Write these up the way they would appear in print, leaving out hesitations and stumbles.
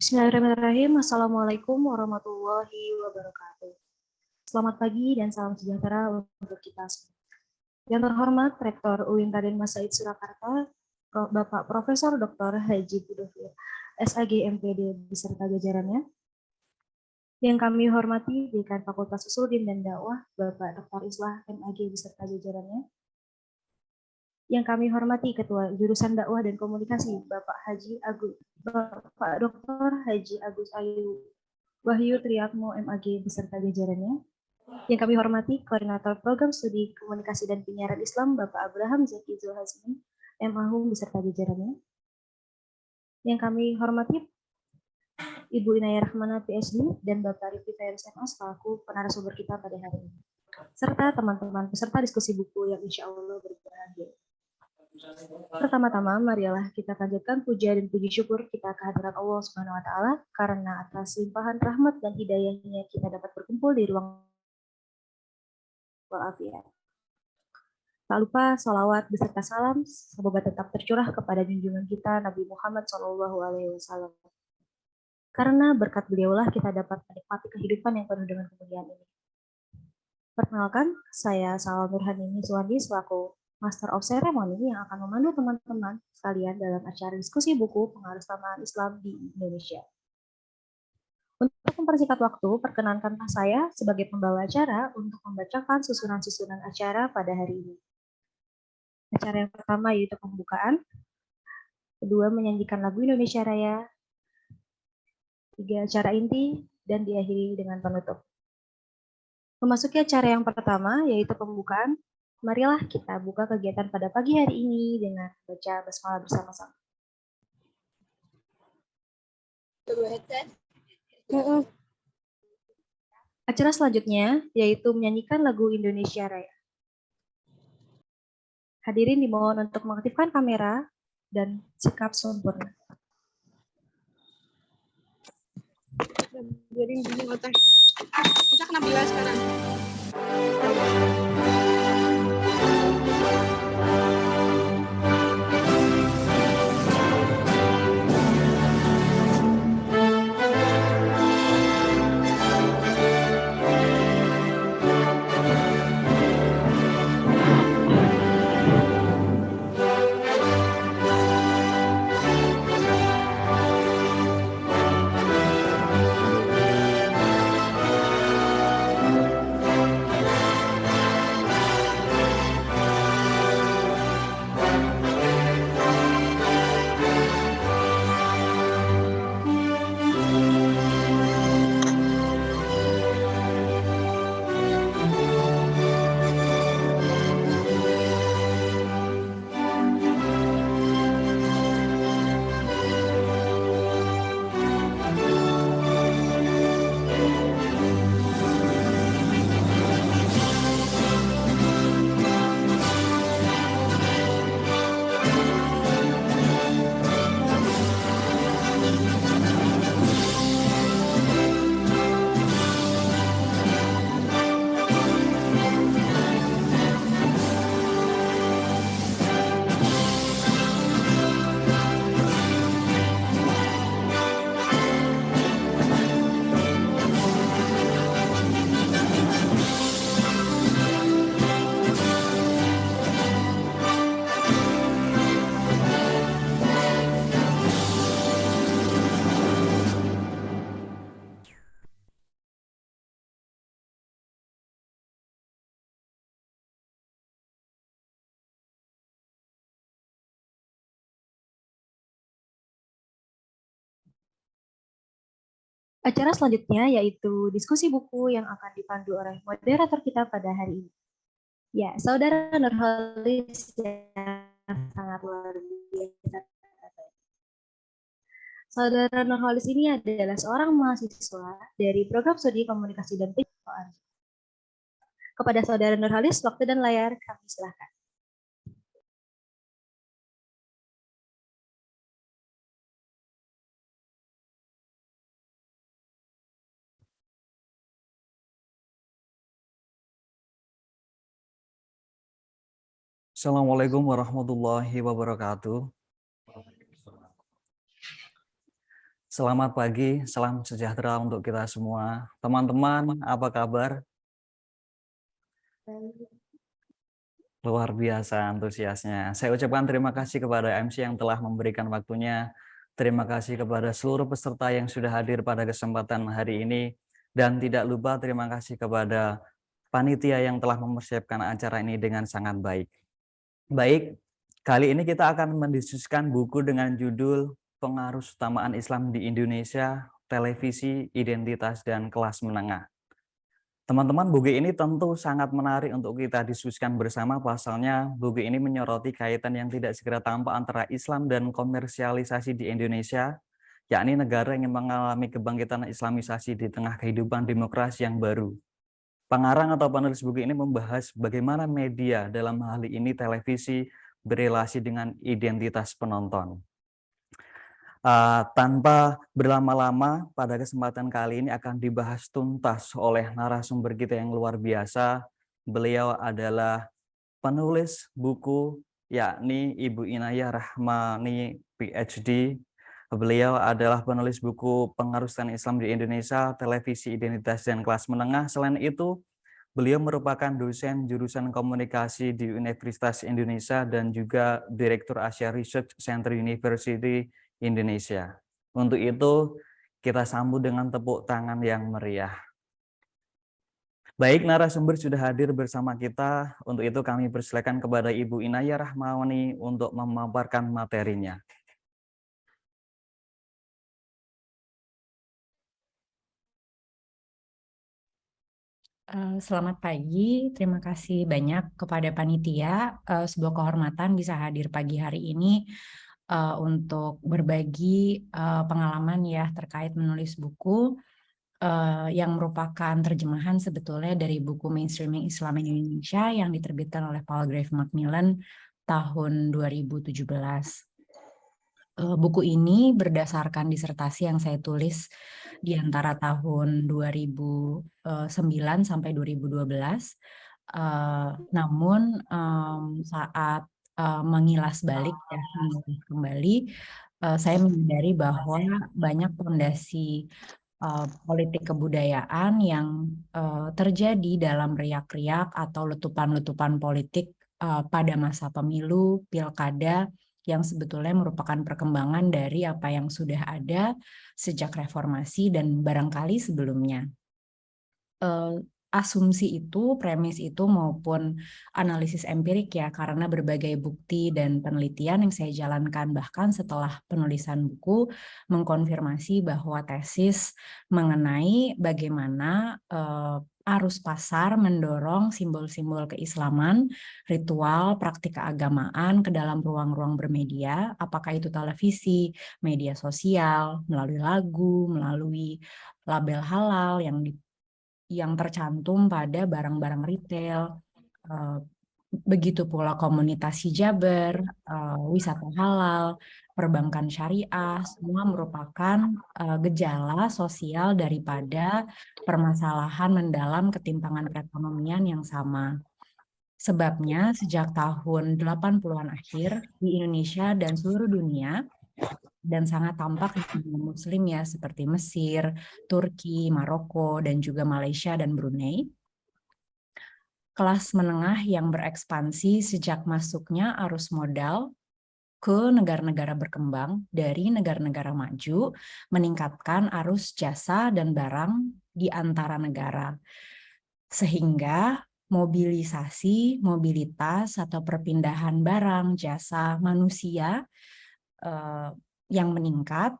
Bismillahirrahmanirrahim. Assalamualaikum warahmatullahi wabarakatuh. Selamat pagi dan salam sejahtera untuk kita semua. Yang terhormat Rektor UIN Raden Mas Said Surakarta, Bapak Profesor Dr. Haji Budofir, SAG MPD beserta jajarannya. Yang kami hormati Dekan Fakultas Usuluddin dan Dakwah, Bapak Dr. Islah MAG beserta jajarannya. Yang kami hormati Ketua Jurusan Dakwah dan Komunikasi, Bapak Dr. Haji Agus Ayu Wahyu Triatmo MAG beserta jajarannya. Yang kami hormati Koordinator Program Studi Komunikasi dan Penyiaran Islam, Bapak Abraham Zaki Zulhazmi MAhum beserta jajarannya. Yang kami hormati Ibu Inayah Rahmana PhD dan Bapak Rifki Ferris MA selaku penarasumber kita pada hari ini, serta teman-teman peserta diskusi buku yang insya Allah berbahagia. Pertama-tama, marilah kita panjatkan puja dan puji syukur kita kehadirat Allah Subhanahu wa Ta'ala, karena atas limpahan rahmat dan hidayahnya kita dapat berkumpul di ruang walafiat. Tak lupa salawat beserta salam semoga tetap tercurah kepada junjungan kita Nabi Muhammad SAW. Karena berkat beliaulah kita dapat menikmati kehidupan yang penuh dengan kemuliaan ini. Perkenalkan, saya Salwa Nurhani Miswandi selaku Master of Ceremony yang akan memandu teman-teman sekalian dalam acara diskusi buku Pengaruh Keutamaan Islam di Indonesia. Untuk mempersingkat waktu, perkenankanlah saya sebagai pembawa acara untuk membacakan susunan-susunan acara pada hari ini. Acara yang pertama yaitu pembukaan, kedua menyanyikan lagu Indonesia Raya, tiga acara inti, dan diakhiri dengan penutup. Memasuki acara yang pertama yaitu pembukaan, marilah kita buka kegiatan pada pagi hari ini dengan baca basmalah bersama-sama. Acara selanjutnya yaitu menyanyikan lagu Indonesia Raya. Hadirin dimohon untuk mengaktifkan kamera dan sikap sempurna. Jadi bingung otak. Kita kena bila sekarang. Acara selanjutnya yaitu diskusi buku yang akan dipandu oleh moderator kita pada hari ini. Ya, Saudara Nurholis yang sangat luar biasa. Saudara Nurholis ini adalah seorang mahasiswa dari Program Studi Komunikasi dan Penyiaran. Kepada Saudara Nurholis, waktu dan layar kami silakan. Assalamualaikum warahmatullahi wabarakatuh. Selamat pagi, salam sejahtera untuk kita semua. Teman-teman, apa kabar? Luar biasa antusiasnya. Saya ucapkan terima kasih kepada MC yang telah memberikan waktunya. Terima kasih kepada seluruh peserta yang sudah hadir pada kesempatan hari ini. Dan tidak lupa terima kasih kepada panitia yang telah mempersiapkan acara ini dengan sangat baik. Baik, kali ini kita akan mendiskusikan buku dengan judul Pengaruh Utamaan Islam di Indonesia, Televisi, Identitas, dan Kelas Menengah. Teman-teman, buku ini tentu sangat menarik untuk kita diskusikan bersama. Pasalnya, buku ini menyoroti kaitan yang tidak segera tampak antara Islam dan komersialisasi di Indonesia, yakni negara yang mengalami kebangkitan Islamisasi di tengah kehidupan demokrasi yang baru. Pengarang atau penulis buku ini membahas bagaimana media, dalam hal ini televisi, berelasi dengan identitas penonton. Tanpa berlama-lama, pada kesempatan kali ini akan dibahas tuntas oleh narasumber kita yang luar biasa. Beliau adalah penulis buku, yakni Ibu Inayah Rahmani, PhD. Beliau adalah penulis buku Pengaruh Islam di Indonesia, Televisi, Identitas, dan Kelas Menengah. Selain itu, beliau merupakan dosen jurusan komunikasi di Universitas Indonesia dan juga Direktur Asia Research Center University Indonesia. Untuk itu, kita sambut dengan tepuk tangan yang meriah. Baik, narasumber sudah hadir bersama kita. Untuk itu kami persilakan kepada Ibu Inayah Rahmani untuk memaparkan materinya. Selamat pagi, terima kasih banyak kepada panitia. Sebuah kehormatan bisa hadir pagi hari ini untuk berbagi pengalaman ya terkait menulis buku yang merupakan terjemahan sebetulnya dari buku Mainstreaming Islam in Indonesia yang diterbitkan oleh Palgrave Macmillan tahun 2017. Buku ini berdasarkan disertasi yang saya tulis di antara tahun 2009 sampai 2012. Namun saat mengilas balik ya, mengulas kembali, saya menyadari bahwa banyak fondasi politik kebudayaan yang terjadi dalam riak-riak atau letupan-letupan politik pada masa pemilu, pilkada, yang sebetulnya merupakan perkembangan dari apa yang sudah ada sejak reformasi dan barangkali sebelumnya. Asumsi itu, premis itu maupun analisis empirik ya, karena berbagai bukti dan penelitian yang saya jalankan bahkan setelah penulisan buku mengkonfirmasi bahwa tesis mengenai bagaimana arus pasar mendorong simbol-simbol keislaman, ritual, praktik keagamaan ke dalam ruang-ruang bermedia, apakah itu televisi, media sosial, melalui lagu, melalui label halal yang tercantum pada barang-barang retail, begitu pula komunitas hijaber, wisata halal, perbankan syariah, semua merupakan gejala sosial daripada permasalahan mendalam ketimpangan perekonomian yang sama. Sebabnya sejak tahun 80-an akhir di Indonesia dan seluruh dunia, dan sangat tampak di dunia Muslim ya seperti Mesir, Turki, Maroko, dan juga Malaysia dan Brunei. Kelas menengah yang berekspansi sejak masuknya arus modal ke negara-negara berkembang dari negara-negara maju, meningkatkan arus jasa dan barang di antara negara. Sehingga mobilisasi, mobilitas atau perpindahan barang, jasa, manusia yang meningkat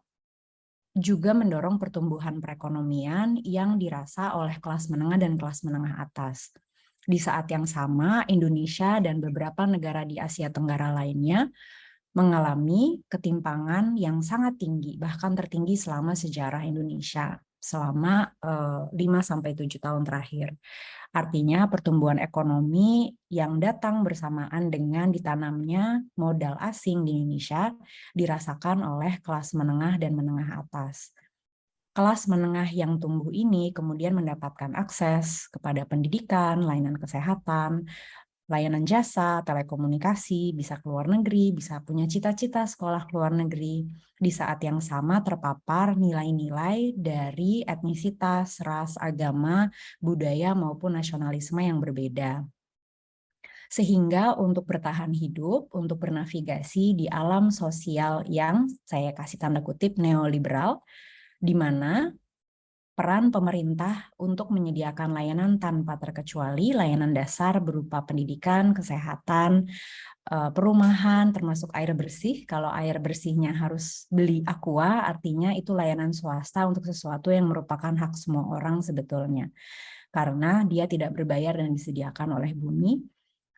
juga mendorong pertumbuhan perekonomian yang dirasa oleh kelas menengah dan kelas menengah atas. Di saat yang sama, Indonesia dan beberapa negara di Asia Tenggara lainnya mengalami ketimpangan yang sangat tinggi, bahkan tertinggi selama sejarah Indonesia, selama 5-7 tahun terakhir. Artinya pertumbuhan ekonomi yang datang bersamaan dengan ditanamnya modal asing di Indonesia dirasakan oleh kelas menengah dan menengah atas. Kelas menengah yang tumbuh ini kemudian mendapatkan akses kepada pendidikan, layanan kesehatan, layanan jasa, telekomunikasi, bisa ke luar negeri, bisa punya cita-cita sekolah ke luar negeri. Di saat yang sama terpapar nilai-nilai dari etnisitas, ras, agama, budaya, maupun nasionalisme yang berbeda. Sehingga untuk bertahan hidup, untuk bernavigasi di alam sosial yang saya kasih tanda kutip neoliberal, di mana peran pemerintah untuk menyediakan layanan tanpa terkecuali, layanan dasar berupa pendidikan, kesehatan, perumahan, termasuk air bersih. Kalau air bersihnya harus beli aqua, artinya itu layanan swasta untuk sesuatu yang merupakan hak semua orang sebetulnya. Karena dia tidak berbayar dan disediakan oleh bumi,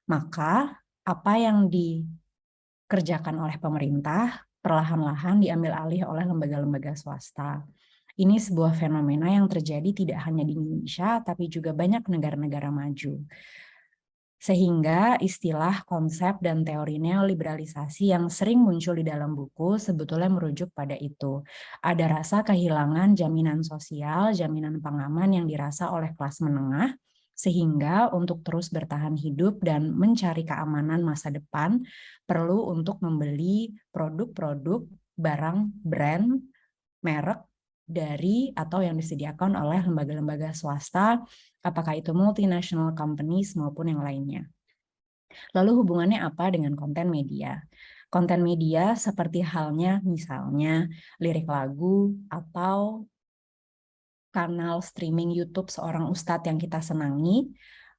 maka apa yang dikerjakan oleh pemerintah perlahan-lahan diambil alih oleh lembaga-lembaga swasta. Ini sebuah fenomena yang terjadi tidak hanya di Indonesia, tapi juga banyak negara-negara maju. Sehingga istilah, konsep, dan teori neoliberalisasi yang sering muncul di dalam buku sebetulnya merujuk pada itu. Ada rasa kehilangan jaminan sosial, jaminan pengaman yang dirasa oleh kelas menengah, sehingga untuk terus bertahan hidup dan mencari keamanan masa depan, perlu untuk membeli produk-produk, barang, brand, merek, dari atau yang disediakan oleh lembaga-lembaga swasta, apakah itu multinational companies maupun yang lainnya. Lalu hubungannya apa dengan konten media? Konten media seperti halnya misalnya lirik lagu atau kanal streaming YouTube seorang ustadz yang kita senangi,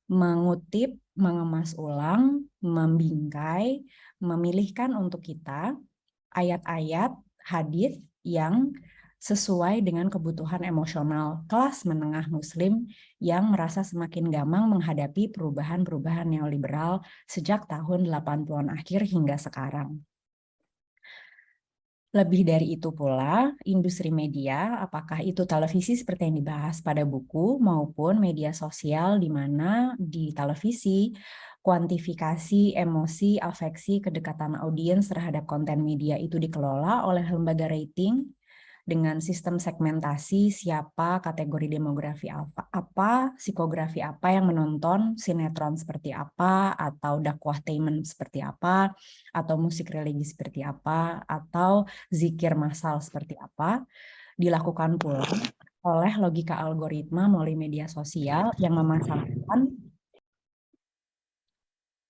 mengutip, mengemas ulang, membingkai, memilihkan untuk kita ayat-ayat hadis yang sesuai dengan kebutuhan emosional kelas menengah Muslim yang merasa semakin gamang menghadapi perubahan-perubahan neoliberal sejak tahun 80-an akhir hingga sekarang. Lebih dari itu pula, industri media, apakah itu televisi seperti yang dibahas pada buku, maupun media sosial di mana di televisi, kuantifikasi emosi, afeksi, kedekatan audiens terhadap konten media itu dikelola oleh lembaga rating dengan sistem segmentasi siapa, kategori demografi apa, psikografi apa yang menonton, sinetron seperti apa, atau dakwahtainment seperti apa, atau musik religi seperti apa, atau zikir massal seperti apa, dilakukan pula oleh logika algoritma melalui media sosial yang memasarkan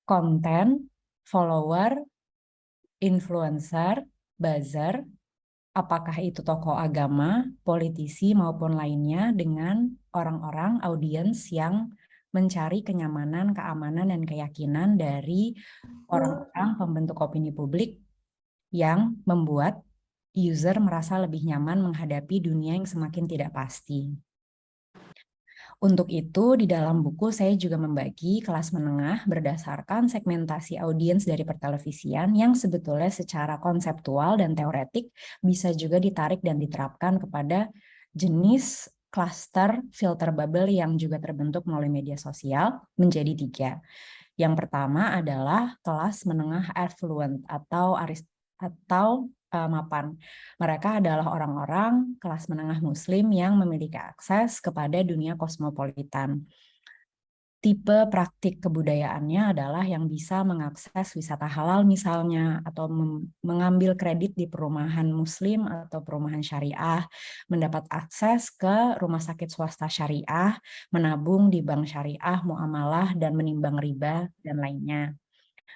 konten, follower, influencer, buzzer, apakah itu tokoh agama, politisi, maupun lainnya dengan orang-orang audiens yang mencari kenyamanan, keamanan, dan keyakinan dari orang-orang pembentuk opini publik yang membuat user merasa lebih nyaman menghadapi dunia yang semakin tidak pasti. Untuk itu, di dalam buku saya juga membagi kelas menengah berdasarkan segmentasi audiens dari pertelevisian yang sebetulnya secara konseptual dan teoretik bisa juga ditarik dan diterapkan kepada jenis cluster filter bubble yang juga terbentuk melalui media sosial menjadi 3. Yang pertama adalah kelas menengah affluent atau mapan. Mereka adalah orang-orang kelas menengah Muslim yang memiliki akses kepada dunia kosmopolitan. Tipe praktik kebudayaannya adalah yang bisa mengakses wisata halal misalnya, atau mengambil kredit di perumahan Muslim atau perumahan syariah, mendapat akses ke rumah sakit swasta syariah, menabung di bank syariah, muamalah, dan menimbang riba, dan lainnya.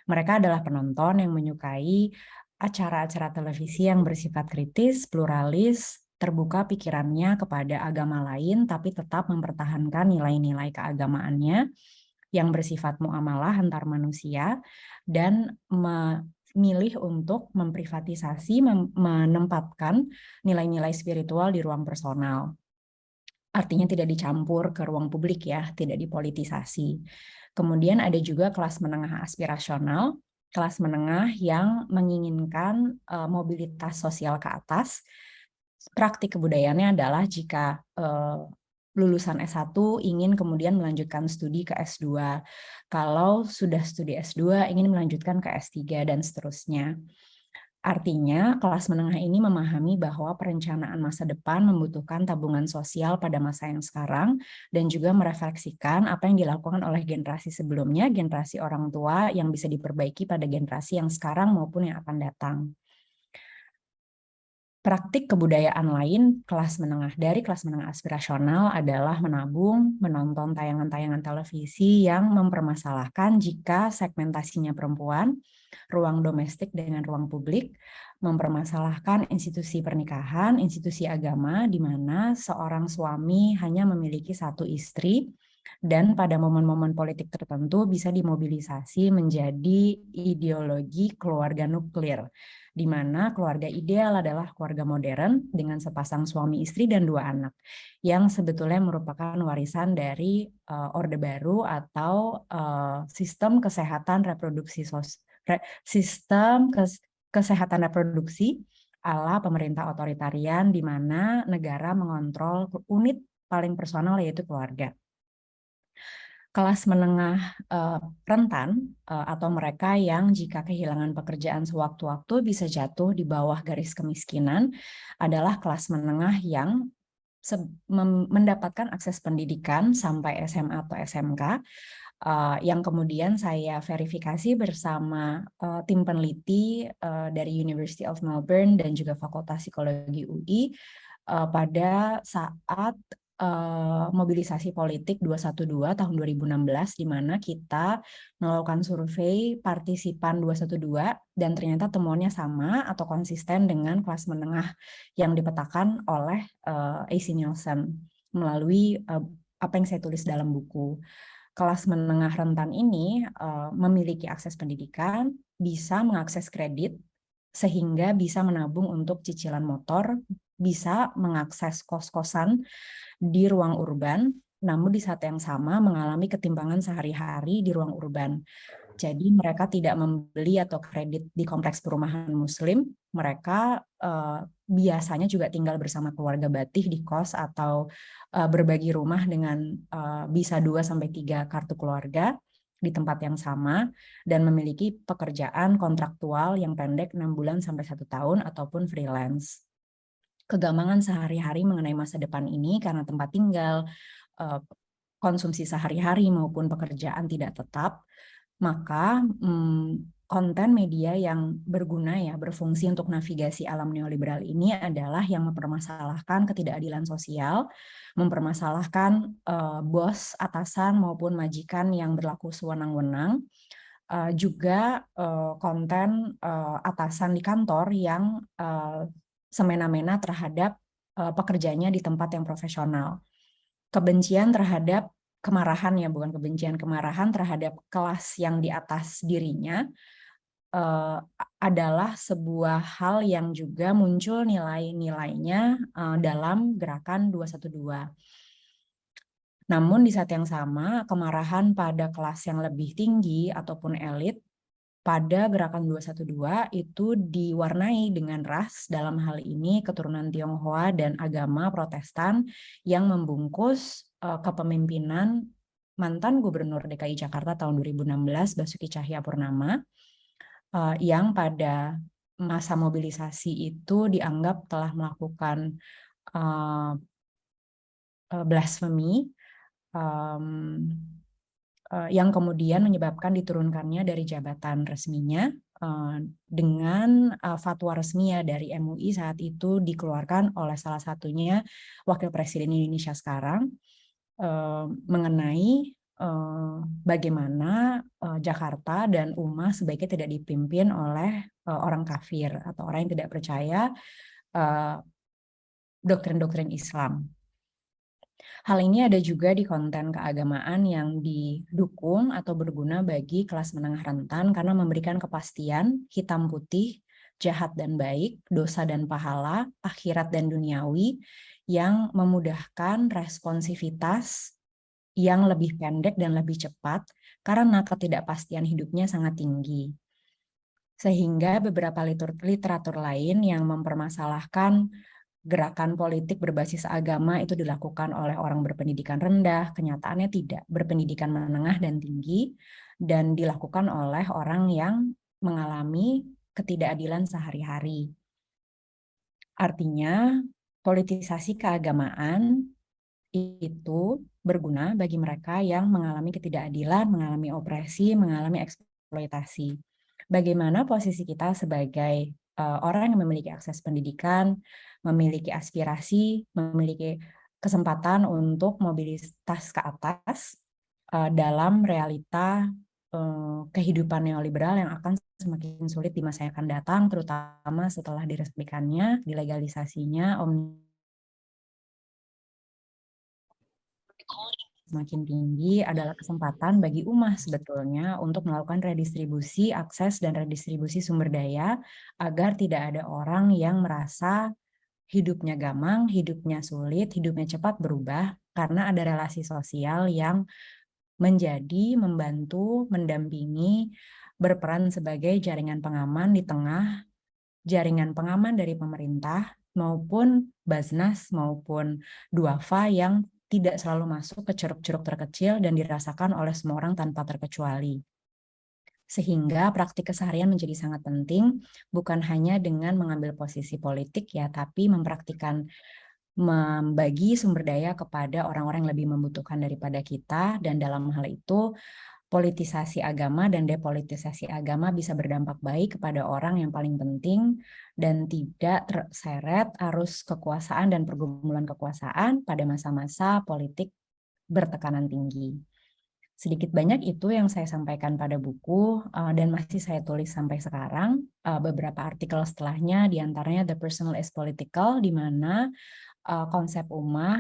Mereka adalah penonton yang menyukai acara-acara televisi yang bersifat kritis, pluralis, terbuka pikirannya kepada agama lain, tapi tetap mempertahankan nilai-nilai keagamaannya yang bersifat muamalah antar manusia, dan memilih untuk memprivatisasi, menempatkan nilai-nilai spiritual di ruang personal. Artinya tidak dicampur ke ruang publik ya, tidak dipolitisasi. Kemudian ada juga kelas menengah aspirasional, kelas menengah yang menginginkan mobilitas sosial ke atas. Praktik kebudayaannya adalah jika lulusan S1 ingin kemudian melanjutkan studi ke S2. Kalau sudah studi S2 ingin melanjutkan ke S3 dan seterusnya. Artinya, kelas menengah ini memahami bahwa perencanaan masa depan membutuhkan tabungan sosial pada masa yang sekarang dan juga merefleksikan apa yang dilakukan oleh generasi sebelumnya, generasi orang tua yang bisa diperbaiki pada generasi yang sekarang maupun yang akan datang. Praktik kebudayaan lain dari kelas menengah aspirasional adalah menabung, menonton tayangan-tayangan televisi yang mempermasalahkan jika segmentasinya perempuan, ruang domestik dengan ruang publik, mempermasalahkan institusi pernikahan, institusi agama, di mana seorang suami hanya memiliki satu istri, dan pada momen-momen politik tertentu bisa dimobilisasi menjadi ideologi keluarga nuklir, di mana keluarga ideal adalah keluarga modern dengan sepasang suami istri dan 2 anak, yang sebetulnya merupakan warisan dari Orde Baru atau sistem kesehatan kesehatan reproduksi ala pemerintah otoritarian, di mana negara mengontrol unit paling personal yaitu keluarga. Kelas menengah rentan atau mereka yang jika kehilangan pekerjaan sewaktu-waktu bisa jatuh di bawah garis kemiskinan adalah kelas menengah yang mendapatkan akses pendidikan sampai SMA atau SMK, yang kemudian saya verifikasi bersama tim peneliti dari University of Melbourne dan juga Fakultas Psikologi UI pada saat mobilisasi politik 212 tahun 2016, di mana kita melakukan survei partisipan 212 dan ternyata temuannya sama atau konsisten dengan kelas menengah yang dipetakan oleh AC Nielsen melalui apa yang saya tulis dalam buku. Kelas menengah rentan ini memiliki akses pendidikan, bisa mengakses kredit, sehingga bisa menabung untuk cicilan motor, bisa mengakses kos-kosan di ruang urban, namun di saat yang sama mengalami ketimpangan sehari-hari di ruang urban. Jadi mereka tidak membeli atau kredit di kompleks perumahan Muslim, mereka biasanya juga tinggal bersama keluarga Batih di kos atau berbagi rumah dengan bisa 2-3 kartu keluarga di tempat yang sama dan memiliki pekerjaan kontraktual yang pendek 6 bulan sampai 1 tahun ataupun freelance. Kegampangan sehari-hari mengenai masa depan ini karena tempat tinggal, konsumsi sehari-hari maupun pekerjaan tidak tetap, maka konten media yang berguna berfungsi untuk navigasi alam neoliberal ini adalah yang mempermasalahkan ketidakadilan sosial, mempermasalahkan bos, atasan maupun majikan yang berlaku sewenang-wenang, juga konten atasan di kantor yang semena-mena terhadap pekerjanya di tempat yang profesional. Kebencian terhadap kemarahan bukan kebencian, kemarahan terhadap kelas yang di atas dirinya adalah sebuah hal yang juga muncul nilai-nilainya dalam gerakan 212. Namun di saat yang sama, kemarahan pada kelas yang lebih tinggi ataupun elit pada gerakan 212 itu diwarnai dengan ras, dalam hal ini keturunan Tionghoa dan agama Protestan yang membungkus kepemimpinan mantan Gubernur DKI Jakarta tahun 2016 Basuki Cahayapurnama, yang pada masa mobilisasi itu dianggap telah melakukan blasfemi, yang kemudian menyebabkan diturunkannya dari jabatan resminya dengan fatwa resmi dari MUI saat itu dikeluarkan oleh salah satunya Wakil Presiden Indonesia sekarang mengenai bagaimana Jakarta dan UMA sebaiknya tidak dipimpin oleh orang kafir atau orang yang tidak percaya doktrin-doktrin Islam. Hal ini ada juga di konten keagamaan yang didukung atau berguna bagi kelas menengah rentan karena memberikan kepastian hitam putih, jahat dan baik, dosa dan pahala, akhirat dan duniawi, yang memudahkan responsivitas yang lebih pendek dan lebih cepat karena ketidakpastian hidupnya sangat tinggi. Sehingga beberapa literatur lain yang mempermasalahkan gerakan politik berbasis agama itu dilakukan oleh orang berpendidikan rendah, kenyataannya tidak, berpendidikan menengah dan tinggi, dan dilakukan oleh orang yang mengalami ketidakadilan sehari-hari. Artinya, politisasi keagamaan itu berguna bagi mereka yang mengalami ketidakadilan, mengalami opresi, mengalami eksploitasi. Bagaimana posisi kita sebagai orang yang memiliki akses pendidikan, memiliki aspirasi, memiliki kesempatan untuk mobilitas ke atas dalam realita kehidupan neoliberal yang akan semakin sulit di masa yang akan datang, terutama setelah diresmikannya, dilegalisasinya, semakin tinggi adalah kesempatan bagi umat sebetulnya untuk melakukan redistribusi akses dan redistribusi sumber daya agar tidak ada orang yang merasa hidupnya gamang, hidupnya sulit, hidupnya cepat berubah karena ada relasi sosial yang menjadi, membantu, mendampingi, berperan sebagai jaringan pengaman di tengah jaringan pengaman dari pemerintah maupun Basnas maupun Duafa yang tidak selalu masuk ke ceruk-ceruk terkecil dan dirasakan oleh semua orang tanpa terkecuali. Sehingga praktik keseharian menjadi sangat penting, bukan hanya dengan mengambil posisi politik ya, tapi mempraktikkan membagi sumber daya kepada orang-orang yang lebih membutuhkan daripada kita, dan dalam hal itu politisasi agama dan depolitisasi agama bisa berdampak baik kepada orang yang paling penting dan tidak terseret arus kekuasaan dan pergumulan kekuasaan pada masa-masa politik bertekanan tinggi. Sedikit banyak itu yang saya sampaikan pada buku dan masih saya tulis sampai sekarang. Beberapa artikel setelahnya diantaranya The Personal is Political, di mana konsep ummah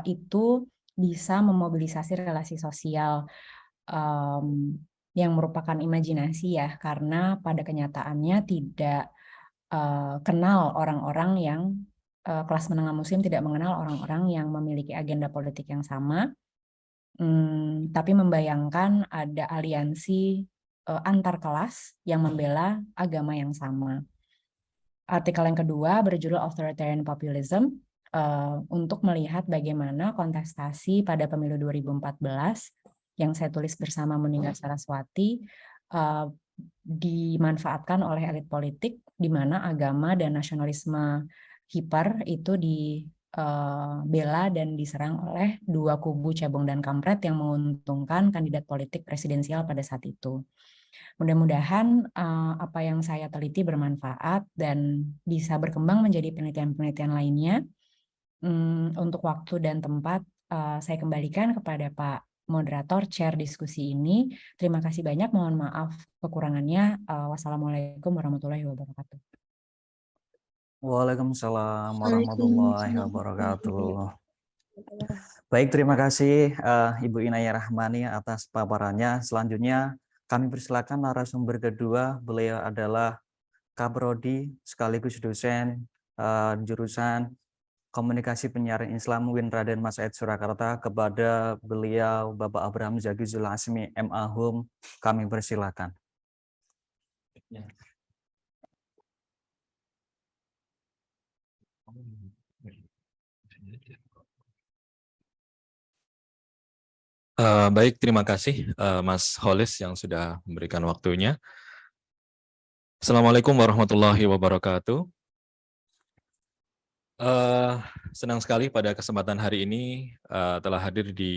itu bisa memobilisasi relasi sosial yang merupakan imajinasi ya, karena pada kenyataannya tidak kenal orang-orang yang kelas menengah muslim tidak mengenal orang-orang yang memiliki agenda politik yang sama, tapi membayangkan ada aliansi antar kelas yang membela agama yang sama. Artikel yang kedua berjudul Authoritarian Populism, untuk melihat bagaimana kontestasi pada pemilu 2014 yang saya tulis bersama Muninggar Saraswati dimanfaatkan oleh elit politik, di mana agama dan nasionalisme hiper itu dibela dan diserang oleh dua kubu cebong dan kampret yang menguntungkan kandidat politik presidensial pada saat itu. Mudah-mudahan apa yang saya teliti bermanfaat dan bisa berkembang menjadi penelitian-penelitian lainnya. Untuk waktu dan tempat saya kembalikan kepada Pak Moderator, Chair diskusi ini. Terima kasih banyak, mohon maaf kekurangannya. Wassalamualaikum warahmatullahi wabarakatuh. Waalaikumsalam warahmatullahi wabarakatuh. Baik, terima kasih Ibu Inayah Rahmani atas paparannya. Selanjutnya kami persilakan narasumber kedua. Beliau adalah Kaprodi sekaligus dosen jurusan Komunikasi Penyiaran Islam UIN Raden Mas Said Surakarta. Kepada beliau Bapak Abraham Zagizul Asmi MA Hum, kami persilakan. Baik, terima kasih Mas Holis yang sudah memberikan waktunya. Assalamualaikum warahmatullahi wabarakatuh. Senang sekali pada kesempatan hari ini telah hadir di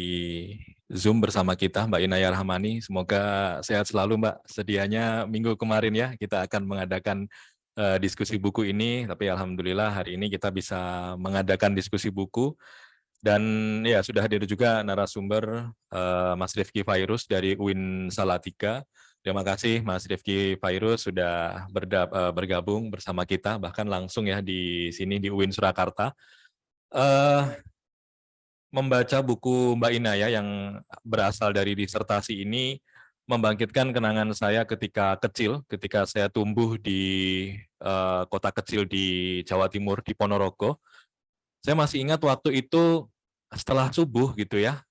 Zoom bersama kita Mbak Inayah Rahmani. Semoga sehat selalu Mbak. Sedianya minggu kemarin ya kita akan mengadakan diskusi buku ini, tapi alhamdulillah hari ini kita bisa mengadakan diskusi buku. Dan ya sudah hadir juga narasumber Mas Rifki Fairuz dari UIN Salatiga. Terima kasih Mas Rifki Fairuz sudah bergabung bersama kita, bahkan langsung ya di sini di UIN Surakarta. Membaca buku Mbak Inayah yang berasal dari disertasi ini membangkitkan kenangan saya ketika kecil, ketika saya tumbuh di kota kecil di Jawa Timur, di Ponorogo. Saya masih ingat waktu itu setelah subuh gitu ya,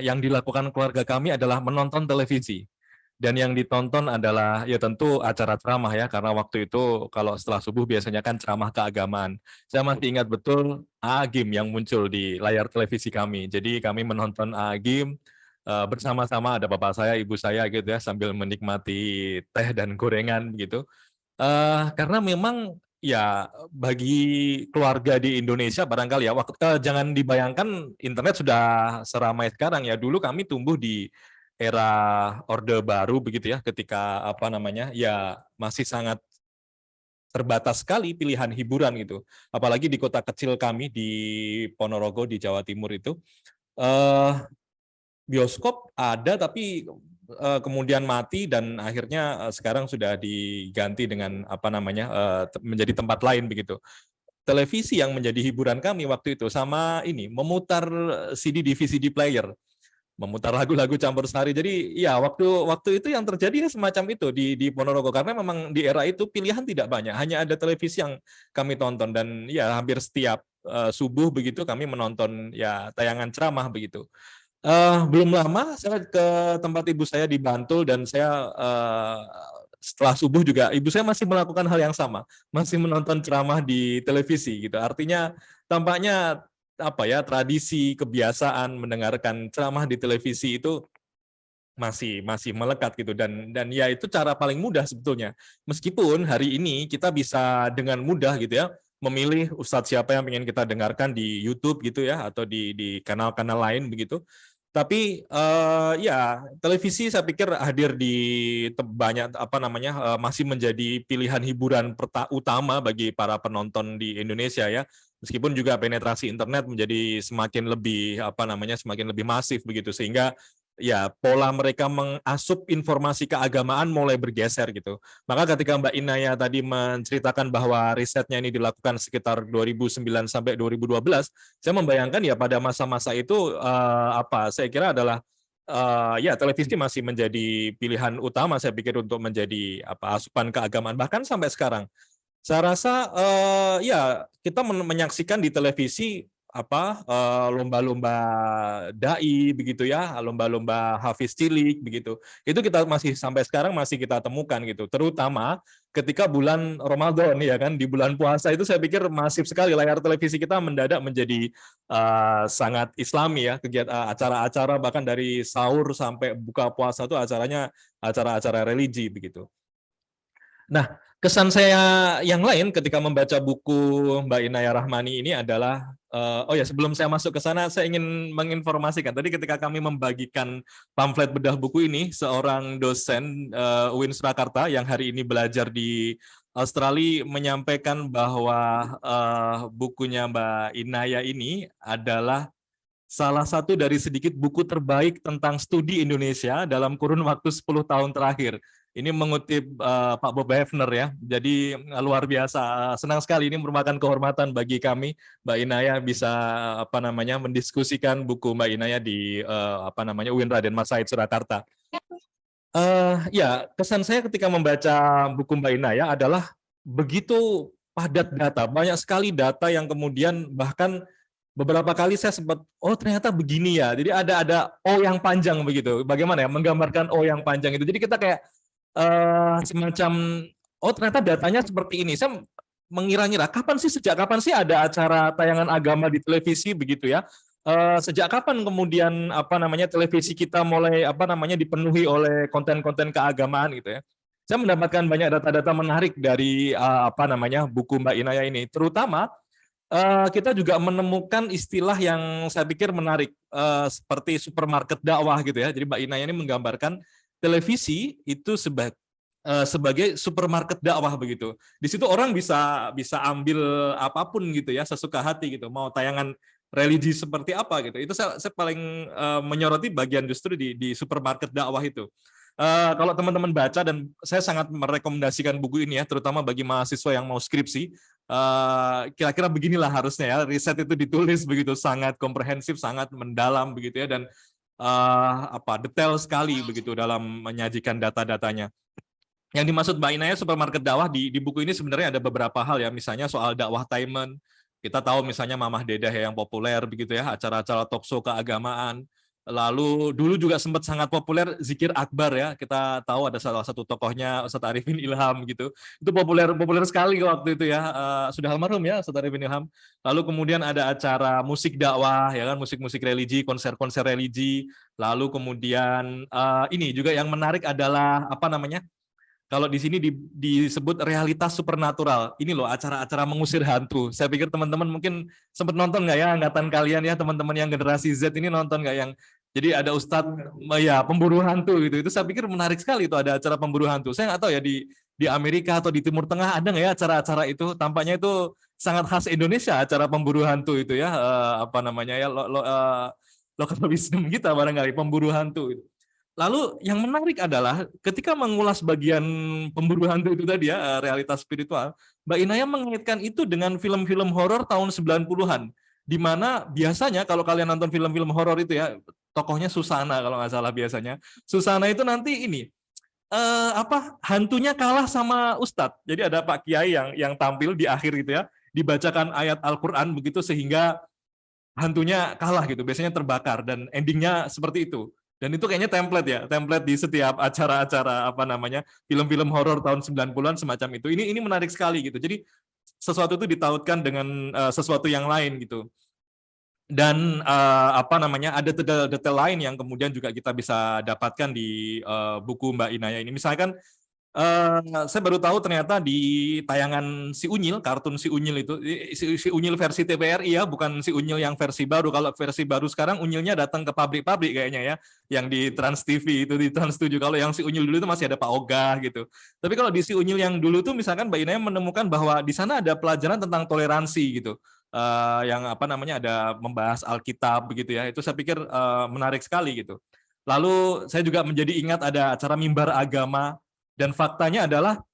yang dilakukan keluarga kami adalah menonton televisi. Dan yang ditonton adalah ya tentu acara ceramah ya, karena waktu itu kalau setelah subuh biasanya kan ceramah keagamaan. Saya masih ingat betul Agim yang muncul di layar televisi kami. Jadi kami menonton Agim, bersama-sama ada bapak saya, ibu saya gitu ya, sambil menikmati teh dan gorengan gitu. Karena memang ya bagi keluarga di Indonesia barangkali ya, jangan dibayangkan internet sudah seramai sekarang ya. Dulu kami tumbuh di era Orde Baru begitu ya, ketika apa namanya ya masih sangat terbatas sekali pilihan hiburan gitu. Apalagi di kota kecil kami di Ponorogo di Jawa Timur itu, eh, bioskop ada tapi kemudian mati dan akhirnya sekarang sudah diganti dengan apa namanya menjadi tempat lain begitu. Televisi yang menjadi hiburan kami waktu itu sama ini memutar CD di VCD player, memutar lagu-lagu campur sari. Jadi ya waktu itu yang terjadi semacam itu di Ponorogo karena memang di era itu pilihan tidak banyak, hanya ada televisi yang kami tonton dan ya hampir setiap subuh begitu kami menonton ya tayangan ceramah begitu. Belum lama saya ke tempat ibu saya di Bantul dan saya setelah subuh juga ibu saya masih melakukan hal yang sama, masih menonton ceramah di televisi gitu. Artinya tampaknya apa ya tradisi kebiasaan mendengarkan ceramah di televisi itu masih melekat gitu dan ya itu cara paling mudah sebetulnya. Meskipun hari ini kita bisa dengan mudah gitu ya memilih ustadz siapa yang ingin kita dengarkan di YouTube gitu ya atau di kanal-kanal lain begitu. Tapi ya televisi saya pikir hadir di banyak apa namanya masih menjadi pilihan hiburan utama bagi para penonton di Indonesia ya. Meskipun juga penetrasi internet menjadi semakin lebih apa namanya semakin lebih masif begitu sehingga ya pola mereka mengasup informasi keagamaan mulai bergeser gitu. Maka ketika Mbak Inaya tadi menceritakan bahwa risetnya ini dilakukan sekitar 2009 sampai 2012, saya membayangkan ya pada masa-masa itu apa saya kira adalah ya televisi masih menjadi pilihan utama saya pikir untuk menjadi apa asupan keagamaan bahkan sampai sekarang. Saya rasa ya kita menyaksikan di televisi apa lomba-lomba dai begitu ya, lomba-lomba hafiz cilik begitu. Itu kita masih sampai sekarang masih kita temukan gitu. Terutama ketika bulan Ramadan ya kan, di bulan puasa itu saya pikir masif sekali layar televisi kita mendadak menjadi sangat Islami ya, kegiatan acara-acara bahkan dari sahur sampai buka puasa itu acaranya acara-acara religi begitu. Nah, kesan saya yang lain ketika membaca buku Mbak Inaya Rahmani ini adalah, oh ya sebelum saya masuk ke sana, saya ingin menginformasikan. Tadi ketika kami membagikan pamflet bedah buku ini, seorang dosen UIN Surakarta yang hari ini belajar di Australia menyampaikan bahwa bukunya Mbak Inaya ini adalah salah satu dari sedikit buku terbaik tentang studi Indonesia dalam kurun waktu 10 tahun terakhir. Ini mengutip Pak Bob Hefner ya. Jadi luar biasa. Senang sekali ini merupakan kehormatan bagi kami Mbak Inaya bisa apa namanya mendiskusikan buku Mbak Inaya di apa namanya UIN Raden Mas Said Surakarta. Ya, kesan saya ketika membaca buku Mbak Inaya adalah begitu padat data, banyak sekali data yang kemudian bahkan beberapa kali saya sempat, oh ternyata begini ya. Jadi ada O yang panjang begitu. Bagaimana ya menggambarkan O yang panjang itu. Jadi kita kayak semacam, oh ternyata datanya seperti ini. Saya mengira-ngira, sejak kapan sih ada acara tayangan agama di televisi begitu ya? Sejak kapan kemudian apa namanya televisi kita mulai apa namanya dipenuhi oleh konten-konten keagamaan gitu ya? Saya mendapatkan banyak data-data menarik dari apa namanya buku Mbak Inaya ini, terutama kita juga menemukan istilah yang saya pikir menarik seperti supermarket dakwah gitu ya. Jadi Mbak Inaya ini menggambarkan televisi itu sebagai supermarket dakwah begitu. Di situ orang bisa ambil apapun gitu ya sesuka hati gitu. Mau tayangan religi seperti apa gitu. Itu saya paling menyoroti bagian justru di supermarket dakwah itu. Kalau teman-teman baca dan saya sangat merekomendasikan buku ini ya, terutama bagi mahasiswa yang mau skripsi, kira-kira beginilah harusnya ya, riset itu ditulis begitu sangat komprehensif, sangat mendalam begitu ya, dan apa detail sekali begitu dalam menyajikan data-datanya. Yang dimaksud Mbak Inaya supermarket dakwah di buku ini sebenarnya ada beberapa hal ya, misalnya soal dakwah Taiman. Kita tahu misalnya Mamah Dedah yang populer begitu ya, acara-acara talkshow keagamaan. Lalu dulu juga sempat sangat populer zikir akbar ya. Kita tahu ada salah satu tokohnya Ustadz Arifin Ilham gitu. Itu populer sekali waktu itu ya. Sudah almarhum ya Ustadz Arifin Ilham. Lalu kemudian ada acara musik dakwah ya kan, musik-musik religi, konser-konser religi. Lalu kemudian ini juga yang menarik adalah apa namanya? Kalau di sini disebut realitas supernatural. Ini loh acara-acara mengusir hantu. Saya pikir teman-teman mungkin sempat nonton nggak ya, angkatan kalian ya, teman-teman yang generasi Z ini nonton nggak yang jadi ada Ustadz ya pemburu hantu gitu. Itu saya pikir menarik sekali itu ada acara pemburu hantu. Saya nggak tahu ya di Amerika atau di Timur Tengah ada nggak ya acara-acara itu. Tampaknya itu sangat khas Indonesia acara pemburu hantu itu ya. Apa namanya ya lokal wisdom kita barangkali pemburu hantu itu. Lalu yang menarik adalah ketika mengulas bagian pemburu hantu itu tadi ya, realitas spiritual, Mbak Inaya mengaitkan itu dengan film-film horor tahun 90-an. Di mana biasanya kalau kalian nonton film-film horor itu ya, tokohnya Susana kalau nggak salah biasanya. Susana itu nanti ini, hantunya kalah sama Ustadz. Jadi ada Pak Kiai yang tampil di akhir gitu ya, dibacakan ayat Al-Quran begitu sehingga hantunya kalah gitu, biasanya terbakar dan endingnya seperti itu. Dan itu kayaknya template di setiap acara-acara apa namanya film-film horor tahun 90-an semacam itu. Ini menarik sekali gitu. Jadi sesuatu itu ditautkan dengan sesuatu yang lain gitu. Dan apa namanya ada detail-detail lain yang kemudian juga kita bisa dapatkan di buku Mbak Inaya ini. Misalkan saya baru tahu ternyata di tayangan Si Unyil, kartun Si Unyil itu, Si Unyil versi TVRI ya, bukan Si Unyil yang versi baru. Kalau versi baru sekarang Unyilnya datang ke pabrik-pabrik kayaknya ya, yang di Trans TV itu di Trans 7. Kalau yang Si Unyil dulu itu masih ada Pak Ogah gitu. Tapi kalau di Si Unyil yang dulu tuh misalkan Mbak Inaya menemukan bahwa di sana ada pelajaran tentang toleransi gitu. Yang apa namanya ada membahas Alkitab begitu ya. Itu saya pikir menarik sekali gitu. Lalu saya juga menjadi ingat ada acara mimbar agama. Dan faktanya adalah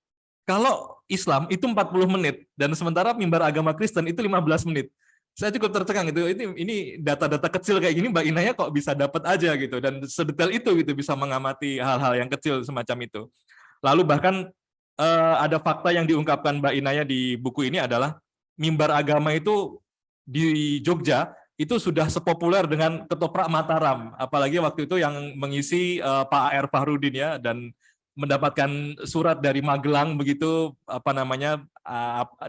kalau Islam itu 40 menit dan sementara mimbar agama Kristen itu 15 menit. Saya cukup tercengang itu. Ini data-data kecil kayak gini Mbak Inaya kok bisa dapat aja gitu dan sedetail itu gitu bisa mengamati hal-hal yang kecil semacam itu. Lalu bahkan ada fakta yang diungkapkan Mbak Inaya di buku ini adalah mimbar agama itu di Jogja itu sudah sepopuler dengan ketoprak Mataram, apalagi waktu itu yang mengisi Pak A.R. Fahrudin ya, dan mendapatkan surat dari Magelang begitu apa namanya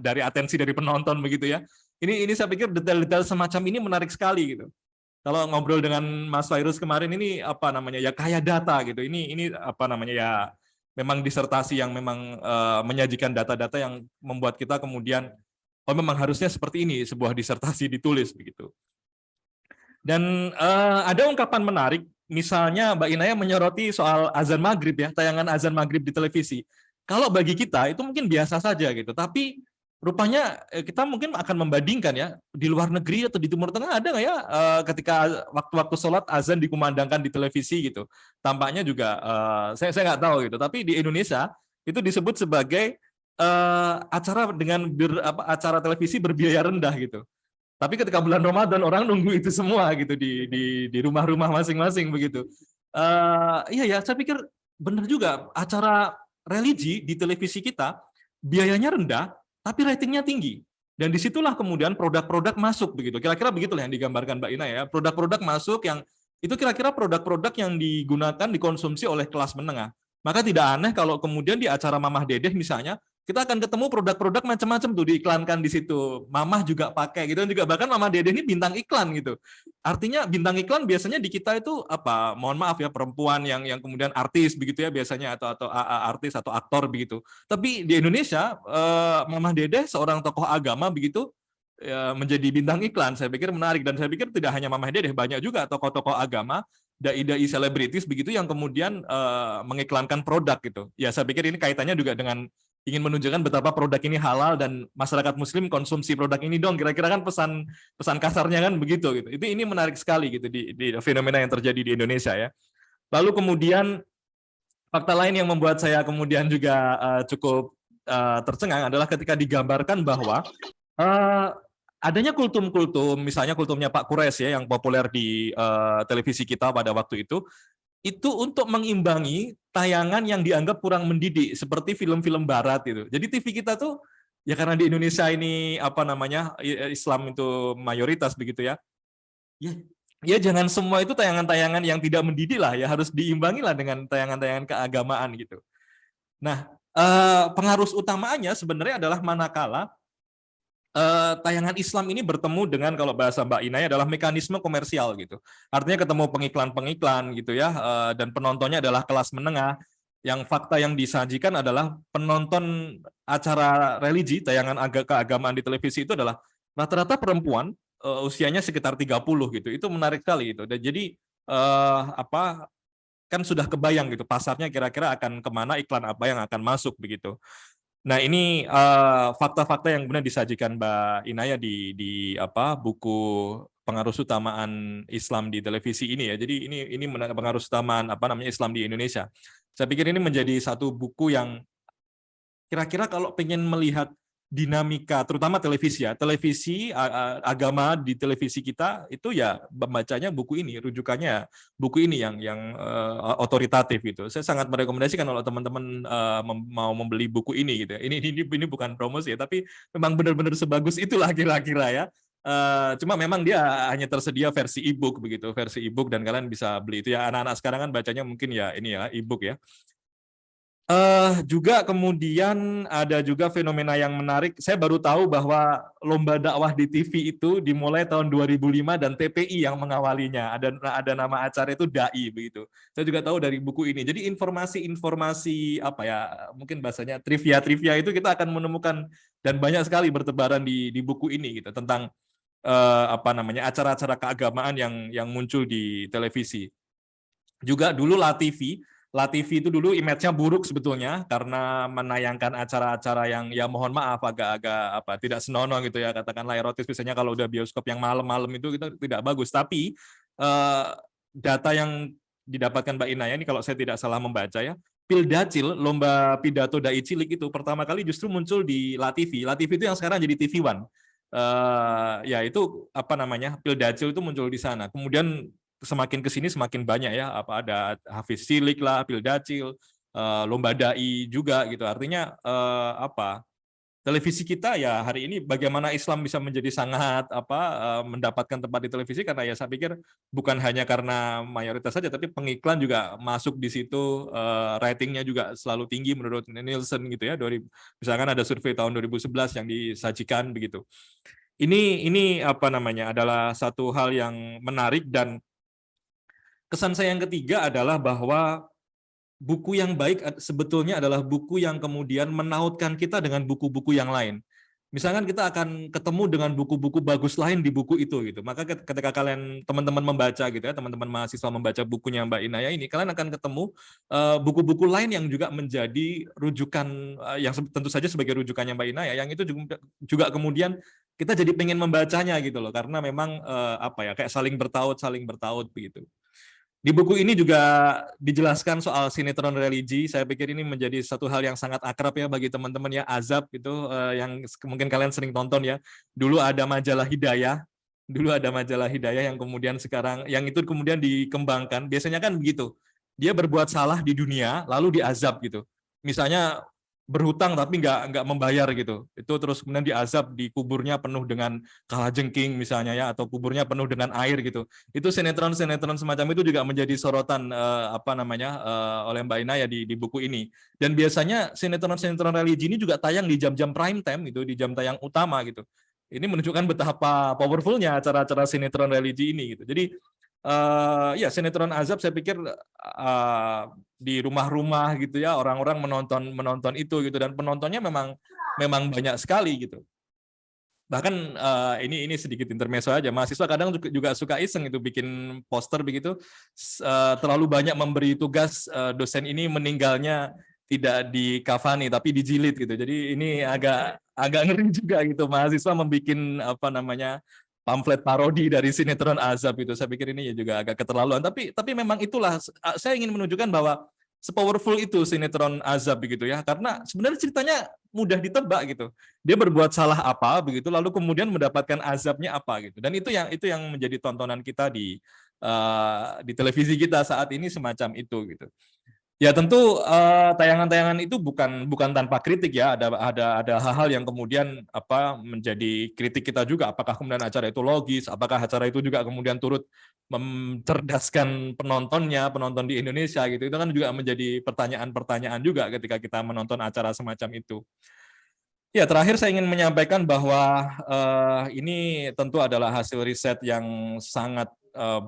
dari atensi dari penonton begitu ya. Ini saya pikir detail-detail semacam ini menarik sekali gitu. Kalau ngobrol dengan Mas Fairuz kemarin ini apa namanya ya kaya data gitu. Ini apa namanya ya memang disertasi yang memang menyajikan data-data yang membuat kita kemudian oh memang harusnya seperti ini sebuah disertasi ditulis begitu. Dan ada ungkapan menarik. Misalnya Mbak Inaya menyoroti soal azan maghrib ya, tayangan azan maghrib di televisi. Kalau bagi kita itu mungkin biasa saja gitu, tapi rupanya kita mungkin akan membandingkan ya, di luar negeri atau di Timur Tengah ada nggak ya ketika waktu-waktu sholat azan dikumandangkan di televisi gitu. Tampaknya juga saya nggak tahu gitu, tapi di Indonesia itu disebut sebagai acara dengan acara televisi berbiaya rendah gitu. Tapi ketika bulan Ramadan orang nunggu itu semua gitu di rumah-rumah masing-masing begitu. Iya ya, saya pikir benar juga acara religi di televisi kita biayanya rendah, tapi ratingnya tinggi. Dan disitulah kemudian produk-produk masuk begitu. Kira-kira begitulah yang digambarkan Mbak Ina ya. Produk-produk masuk yang itu kira-kira produk-produk yang digunakan dikonsumsi oleh kelas menengah. Maka tidak aneh kalau kemudian di acara Mamah Dedeh misalnya kita akan ketemu produk-produk macam-macam tuh diiklankan di situ. Mamah juga pakai gitu, dan juga bahkan Mama Dede ini bintang iklan gitu. Artinya bintang iklan biasanya di kita itu apa? Mohon maaf ya perempuan yang kemudian artis begitu ya biasanya atau artis atau aktor begitu. Tapi di Indonesia Mama Dede seorang tokoh agama begitu ya, menjadi bintang iklan. Saya pikir menarik dan saya pikir tidak hanya Mama Dede, banyak juga tokoh-tokoh agama dai-dai selebritis begitu yang kemudian mengiklankan produk gitu. Ya saya pikir ini kaitannya juga dengan ingin menunjukkan betapa produk ini halal dan masyarakat muslim konsumsi produk ini dong, kira-kira kan pesan kasarnya kan begitu gitu. Ini menarik sekali gitu di fenomena yang terjadi di Indonesia ya. Lalu kemudian fakta lain yang membuat saya kemudian juga cukup tercengang adalah ketika digambarkan bahwa adanya kultum-kultum, misalnya kultumnya Pak Kures ya yang populer di televisi kita pada waktu itu untuk mengimbangi tayangan yang dianggap kurang mendidik seperti film-film barat itu. Jadi TV kita tuh ya karena di Indonesia ini apa namanya Islam itu mayoritas begitu ya. Ya ya jangan semua itu tayangan-tayangan yang tidak mendidik lah ya, harus diimbangi lah dengan tayangan-tayangan keagamaan gitu. Nah, pengaruh utamanya sebenarnya adalah manakala tayangan Islam ini bertemu dengan, kalau bahasa Mbak Inaya, adalah mekanisme komersial gitu. Artinya ketemu pengiklan-pengiklan gitu ya, dan penontonnya adalah kelas menengah. Yang fakta yang disajikan adalah penonton acara religi, tayangan keagamaan di televisi itu adalah rata-rata perempuan, usianya sekitar 30 gitu. Itu menarik sekali itu. Dan jadi kan sudah kebayang gitu pasarnya kira-kira akan kemana, iklan apa yang akan masuk begitu. Nah, ini fakta-fakta yang benar disajikan Mbak Inaya di buku pengaruh utamaan Islam di televisi ini ya. Jadi ini pengaruh utamaan Islam di Indonesia. Saya pikir ini menjadi satu buku yang kira-kira kalau pengen melihat dinamika, terutama televisi ya, televisi agama di televisi kita itu ya membacanya buku ini, rujukannya buku ini yang otoritatif gitu. Saya sangat merekomendasikan kalau teman-teman mau membeli buku ini gitu. Ini bukan promosi ya, tapi memang benar-benar sebagus itulah kira-kira ya. Cuma memang dia hanya tersedia versi e-book begitu, versi e-book, dan kalian bisa beli itu ya. Anak-anak sekarang kan bacanya mungkin ya ini ya e-book ya. Juga kemudian ada juga fenomena yang menarik. Saya baru tahu bahwa lomba dakwah di TV itu dimulai tahun 2005 dan TPI yang mengawalinya. Ada nama acara itu DAI begitu. Saya juga tahu dari buku ini. Jadi informasi-informasi mungkin bahasanya trivia itu kita akan menemukan, dan banyak sekali bertebaran di buku ini gitu, tentang acara-acara keagamaan yang muncul di televisi. Juga dulu LaTV itu dulu image-nya buruk sebetulnya karena menayangkan acara-acara yang ya mohon maaf agak-agak tidak senonoh gitu ya, katakanlah erotis, biasanya kalau udah bioskop yang malam-malam itu kita tidak bagus. Tapi data yang didapatkan Mbak Inaya ini, kalau saya tidak salah membaca ya, Pildacil, lomba pidato dai cilik itu pertama kali justru muncul di LaTV. LaTV itu yang sekarang jadi TV One. Ya itu Pildacil itu muncul di sana. Kemudian semakin kesini semakin banyak ya, ada Hafiz Cilik lah, Pildacil, lomba dai juga gitu. Artinya televisi kita ya hari ini bagaimana Islam bisa menjadi sangat mendapatkan tempat di televisi, karena ya saya pikir bukan hanya karena mayoritas saja, tapi pengiklan juga masuk di situ, ratingnya juga selalu tinggi menurut Nielsen gitu ya. Misalkan ada survei tahun 2011 yang disajikan begitu. Ini adalah satu hal yang menarik. Dan kesan saya yang ketiga adalah bahwa buku yang baik sebetulnya adalah buku yang kemudian menautkan kita dengan buku-buku yang lain. Misalkan kita akan ketemu dengan buku-buku bagus lain di buku itu gitu. Maka ketika kalian teman-teman membaca gitu ya, teman-teman mahasiswa membaca bukunya Mbak Inaya ini, kalian akan ketemu buku-buku lain yang juga menjadi rujukan, yang tentu saja sebagai rujukannya Mbak Inaya, yang itu juga kemudian kita jadi pengen membacanya gitu loh, karena memang kayak saling bertaut begitu. Di buku ini juga dijelaskan soal sinetron religi. Saya pikir ini menjadi satu hal yang sangat akrab ya bagi teman-teman ya, Azab itu yang mungkin kalian sering tonton ya. Dulu ada majalah Hidayah yang kemudian sekarang yang itu kemudian dikembangkan. Biasanya kan begitu. Dia berbuat salah di dunia lalu diazab gitu. Misalnya berhutang tapi nggak membayar gitu, itu terus kemudian diazab, di kuburnya penuh dengan kalajengking misalnya ya, atau kuburnya penuh dengan air gitu. Itu sinetron semacam itu juga menjadi sorotan oleh Mbak Inaya di buku ini. Dan biasanya sinetron religi ini juga tayang di jam-jam prime time gitu, di jam tayang utama gitu. Ini menunjukkan betapa powerfulnya acara-acara sinetron religi ini gitu. Jadi ya sinetron Azab saya pikir di rumah-rumah gitu ya, orang-orang menonton itu gitu, dan penontonnya memang banyak sekali gitu. Bahkan ini sedikit intermezzo aja, mahasiswa kadang juga suka iseng itu bikin poster begitu, terlalu banyak memberi tugas, dosen ini meninggalnya tidak dikafani tapi dijilid gitu. Jadi ini agak ngeri juga gitu, mahasiswa membuat pamflet parodi dari sinetron Azab itu. Saya pikir ini juga agak keterlaluan, tapi memang itulah, saya ingin menunjukkan bahwa sepowerful itu sinetron Azab begitu ya, karena sebenarnya ceritanya mudah ditebak gitu. Dia berbuat salah apa begitu, lalu kemudian mendapatkan azabnya apa gitu. Dan itu yang menjadi tontonan kita di televisi kita saat ini, semacam itu gitu. Ya tentu tayangan-tayangan itu bukan tanpa kritik ya. Ada hal-hal yang kemudian menjadi kritik kita juga. Apakah kemudian acara itu logis? Apakah acara itu juga kemudian turut mencerdaskan penonton di Indonesia gitu? Itu kan juga menjadi pertanyaan-pertanyaan juga ketika kita menonton acara semacam itu. Ya, terakhir saya ingin menyampaikan bahwa ini tentu adalah hasil riset yang sangat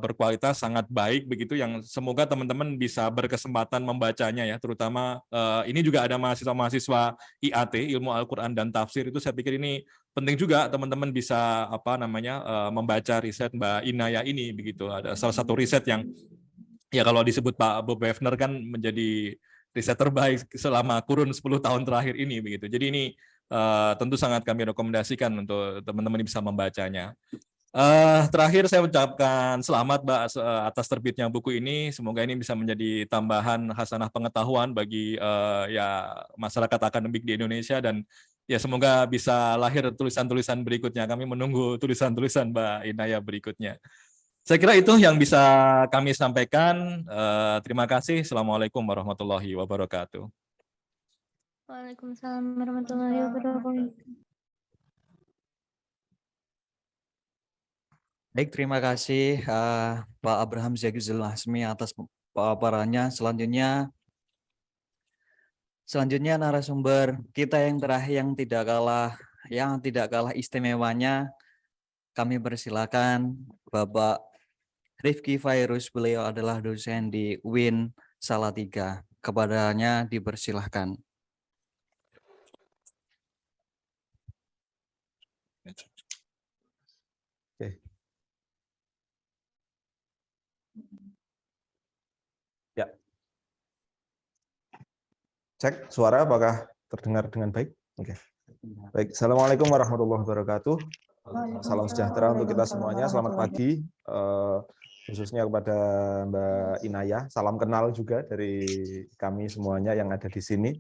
berkualitas, sangat baik begitu, yang semoga teman-teman bisa berkesempatan membacanya ya, terutama ini juga ada mahasiswa-mahasiswa IAT, Ilmu Al-Quran dan Tafsir, itu saya pikir ini penting juga teman-teman bisa membaca riset Mbak Inaya ini begitu. Ada salah satu riset yang ya kalau disebut Pak Bob Wefner kan menjadi riset terbaik selama kurun 10 tahun terakhir ini begitu. Jadi ini tentu sangat kami rekomendasikan untuk teman-teman bisa membacanya. Terakhir saya ucapkan selamat Mbak atas terbitnya buku ini. Semoga ini bisa menjadi tambahan hasanah pengetahuan bagi ya masyarakat akademik di Indonesia, dan ya semoga bisa lahir tulisan-tulisan berikutnya. Kami menunggu tulisan-tulisan Mbak Inaya berikutnya. Saya kira itu yang bisa kami sampaikan. Terima kasih. Assalamualaikum warahmatullahi wabarakatuh. Waalaikumsalam warahmatullahi wabarakatuh. Baik, terima kasih Pak Abraham Zaki Zulhasmi atas paparannya. Selanjutnya narasumber kita yang terakhir yang tidak kalah istimewanya, kami persilakan Bapak Rifki Fairuz. Beliau adalah dosen di UIN Salatiga. Kepadanya dipersilahkan. Ya. Cek suara apakah terdengar dengan baik? Oke. Baik. Assalamualaikum warahmatullahi wabarakatuh. Salam sejahtera untuk kita semuanya. Selamat pagi. Khususnya kepada Mbak Inaya. Salam kenal juga dari kami semuanya yang ada di sini.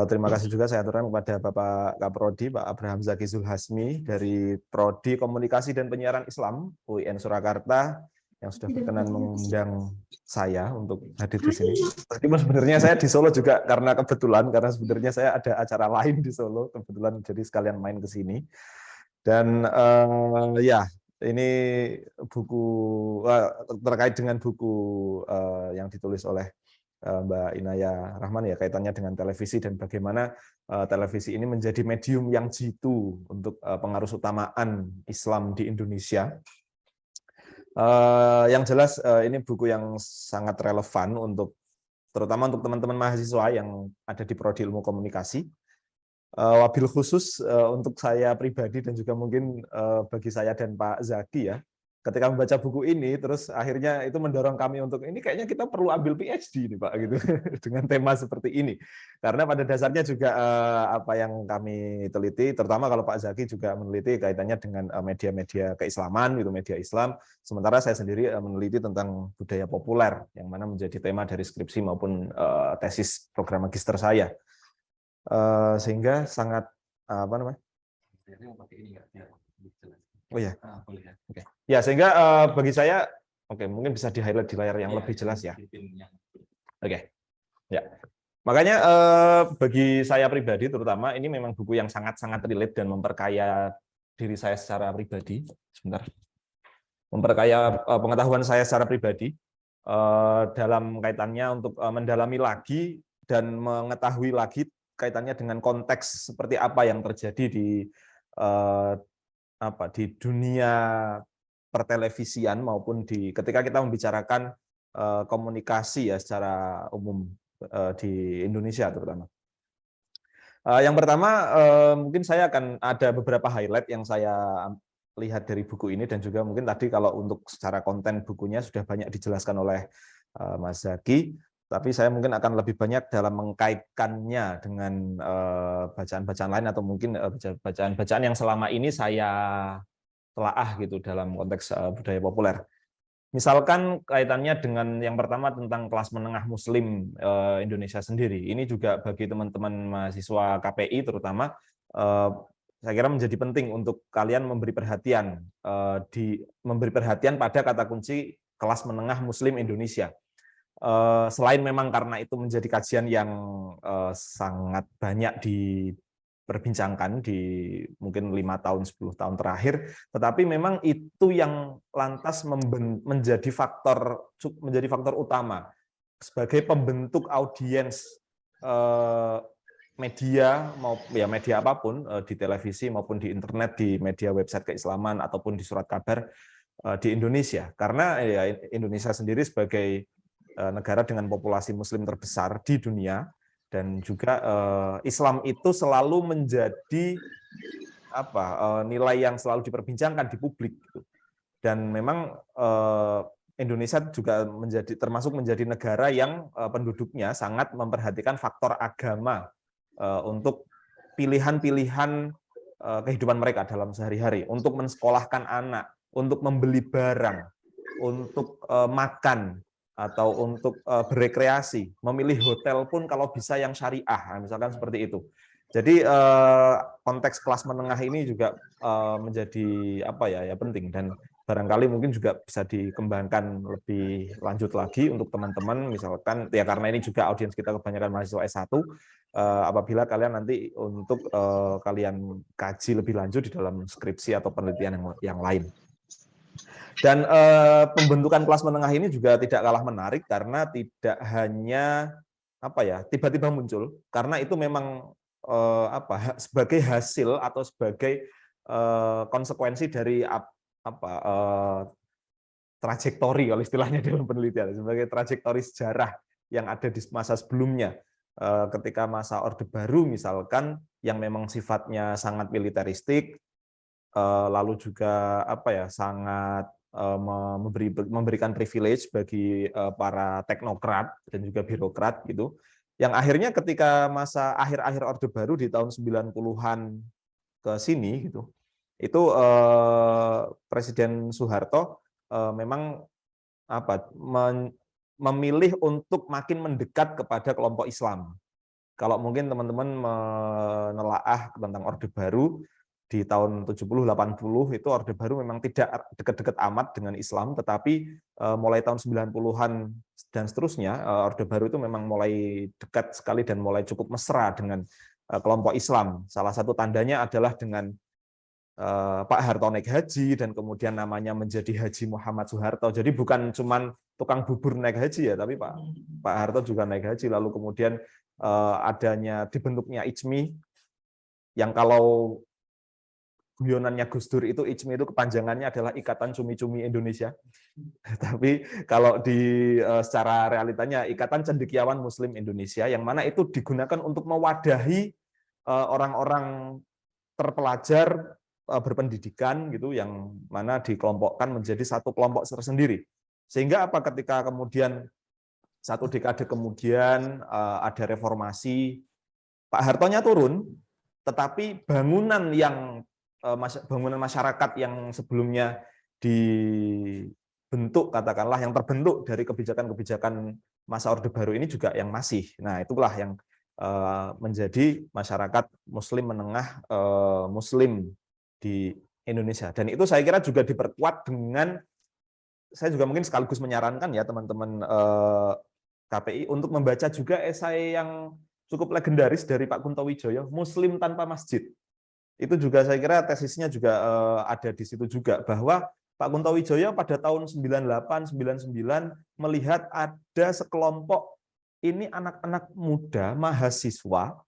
Terima kasih juga saya aturkan kepada Bapak Kaprodi, Pak Abraham Zaki Zulhasmi dari Prodi Komunikasi dan Penyiaran Islam UIN Surakarta, yang sudah berkenan mengundang saya untuk hadir di sini. Meskipun sebenarnya saya di Solo juga karena sebenarnya saya ada acara lain di Solo, kebetulan jadi sekalian main ke sini. Dan ya, ini buku terkait dengan buku yang ditulis oleh Mbak Inaya Rahman ya, kaitannya dengan televisi dan bagaimana televisi ini menjadi medium yang jitu untuk pengaruh utamaan Islam di Indonesia. Yang jelas ini buku yang sangat relevan terutama untuk teman-teman mahasiswa yang ada di Prodi Ilmu Komunikasi. Wabil khusus untuk saya pribadi dan juga mungkin bagi saya dan Pak Zaki ya, ketika membaca buku ini terus akhirnya itu mendorong kami untuk ini kayaknya kita perlu ambil PhD nih Pak gitu dengan tema seperti ini. Karena pada dasarnya juga apa yang kami teliti, terutama kalau Pak Zaki juga meneliti kaitannya dengan media-media keislaman gitu, media Islam. Sementara saya sendiri meneliti tentang budaya populer yang mana menjadi tema dari skripsi maupun tesis program magister saya. Sehingga sangat apa namanya? Oh ya. Oke. Ya, sehingga bagi saya mungkin bisa di-highlight di layar yang lebih jelas ya. Oke. Ya. Makanya bagi saya pribadi terutama ini memang buku yang sangat-sangat relate dan memperkaya diri saya secara pribadi. Sebentar. Memperkaya pengetahuan saya secara pribadi dalam kaitannya untuk mendalami lagi dan mengetahui lagi kaitannya dengan konteks seperti apa yang terjadi di dunia pertelevisian maupun ketika kita membicarakan komunikasi ya secara umum di Indonesia terutama. Yang pertama mungkin saya akan ada beberapa highlight yang saya lihat dari buku ini, dan juga mungkin tadi kalau untuk secara konten bukunya sudah banyak dijelaskan oleh Mas Zaki, tapi saya mungkin akan lebih banyak dalam mengkaitkannya dengan bacaan-bacaan lain atau mungkin bacaan-bacaan yang selama ini saya telaah gitu dalam konteks budaya populer. Misalkan kaitannya dengan yang pertama tentang kelas menengah Muslim Indonesia sendiri. Ini juga bagi teman-teman mahasiswa KPI terutama saya kira menjadi penting untuk kalian memberi perhatian pada kata kunci kelas menengah Muslim Indonesia. selain memang karena itu menjadi kajian yang sangat banyak diperbincangkan di mungkin 5 tahun 10 tahun terakhir, tetapi memang itu yang lantas menjadi faktor utama sebagai pembentuk audiens media media apapun di televisi maupun di internet, di media website keislaman ataupun di surat kabar di Indonesia. Karena ya, Indonesia sendiri sebagai negara dengan populasi muslim terbesar di dunia, dan juga Islam itu selalu menjadi nilai yang selalu diperbincangkan di publik gitu. Dan memang Indonesia juga termasuk menjadi negara yang penduduknya sangat memperhatikan faktor agama untuk pilihan-pilihan kehidupan mereka dalam sehari-hari, untuk mensekolahkan anak, untuk membeli barang, untuk makan, atau untuk berekreasi, memilih hotel pun kalau bisa yang syariah, misalkan seperti itu. Jadi konteks kelas menengah ini juga menjadi penting, dan barangkali mungkin juga bisa dikembangkan lebih lanjut lagi untuk teman-teman, misalkan ya karena ini juga audiens kita kebanyakan mahasiswa S1, apabila kalian nanti untuk kalian kaji lebih lanjut di dalam skripsi atau penelitian yang lain. Dan pembentukan kelas menengah ini juga tidak kalah menarik karena tidak hanya tiba-tiba muncul, karena itu memang sebagai hasil atau sebagai konsekuensi dari trajektori, kalau istilahnya dalam penelitian, sebagai trajektori sejarah yang ada di masa sebelumnya, ketika masa Orde Baru misalkan yang memang sifatnya sangat militeristik, lalu juga sangat memberikan privilege bagi para teknokrat dan juga birokrat gitu, yang akhirnya ketika masa akhir-akhir Orde Baru di tahun 90-an ke sini gitu, itu Presiden Soeharto memang memilih untuk makin mendekat kepada kelompok Islam. Kalau mungkin teman-teman menelaah tentang Orde Baru di tahun 70-80 itu Orde Baru memang tidak dekat-dekat amat dengan Islam, tetapi mulai tahun 90-an dan seterusnya Orde Baru itu memang mulai dekat sekali dan mulai cukup mesra dengan kelompok Islam. Salah satu tandanya adalah dengan Pak Harto naik haji, dan kemudian namanya menjadi Haji Muhammad Soeharto. Jadi bukan cuman tukang bubur naik haji ya, tapi Pak Harto juga naik haji. Lalu kemudian adanya dibentuknya ICMI, yang kalau guyonannya Gus Dur itu ICMI itu kepanjangannya adalah Ikatan Cumi-Cumi Indonesia. Tapi kalau secara realitanya Ikatan Cendekiawan Muslim Indonesia, yang mana itu digunakan untuk mewadahi orang-orang terpelajar berpendidikan gitu, yang mana dikelompokkan menjadi satu kelompok tersendiri. Sehingga ketika kemudian satu dekade kemudian ada reformasi, Pak Hartonya turun, tetapi bangunan masyarakat yang sebelumnya dibentuk, katakanlah yang terbentuk dari kebijakan-kebijakan masa Orde Baru ini juga yang masih. Nah, itulah yang menjadi masyarakat Muslim menengah Muslim di Indonesia. Dan itu saya kira juga diperkuat dengan, saya juga mungkin sekaligus menyarankan ya teman-teman KPI untuk membaca juga esai yang cukup legendaris dari Pak Kunto Wijoyo, Muslim Tanpa Masjid. Itu juga saya kira tesisnya juga ada di situ juga, bahwa Pak Kunto Wijoyo pada tahun 98-99 melihat ada sekelompok ini anak-anak muda mahasiswa,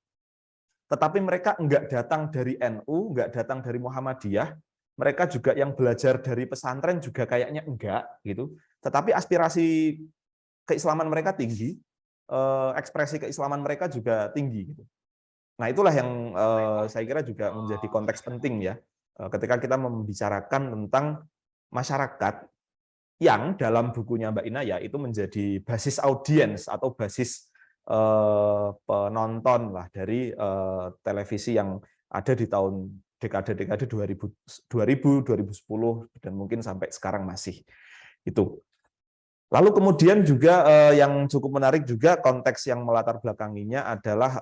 tetapi mereka enggak datang dari NU, enggak datang dari Muhammadiyah, mereka juga yang belajar dari pesantren juga kayaknya enggak gitu, tetapi aspirasi keislaman mereka tinggi, ekspresi keislaman mereka juga tinggi gitu. Nah, itulah yang saya kira juga menjadi konteks penting ya, ketika kita membicarakan tentang masyarakat yang dalam bukunya Mbak Inaya itu menjadi basis audiens atau basis penonton lah dari televisi yang ada di tahun dekade-dekade 2000, 2010 dan mungkin sampai sekarang masih itu. Lalu kemudian juga yang cukup menarik juga konteks yang melatar belakanginya adalah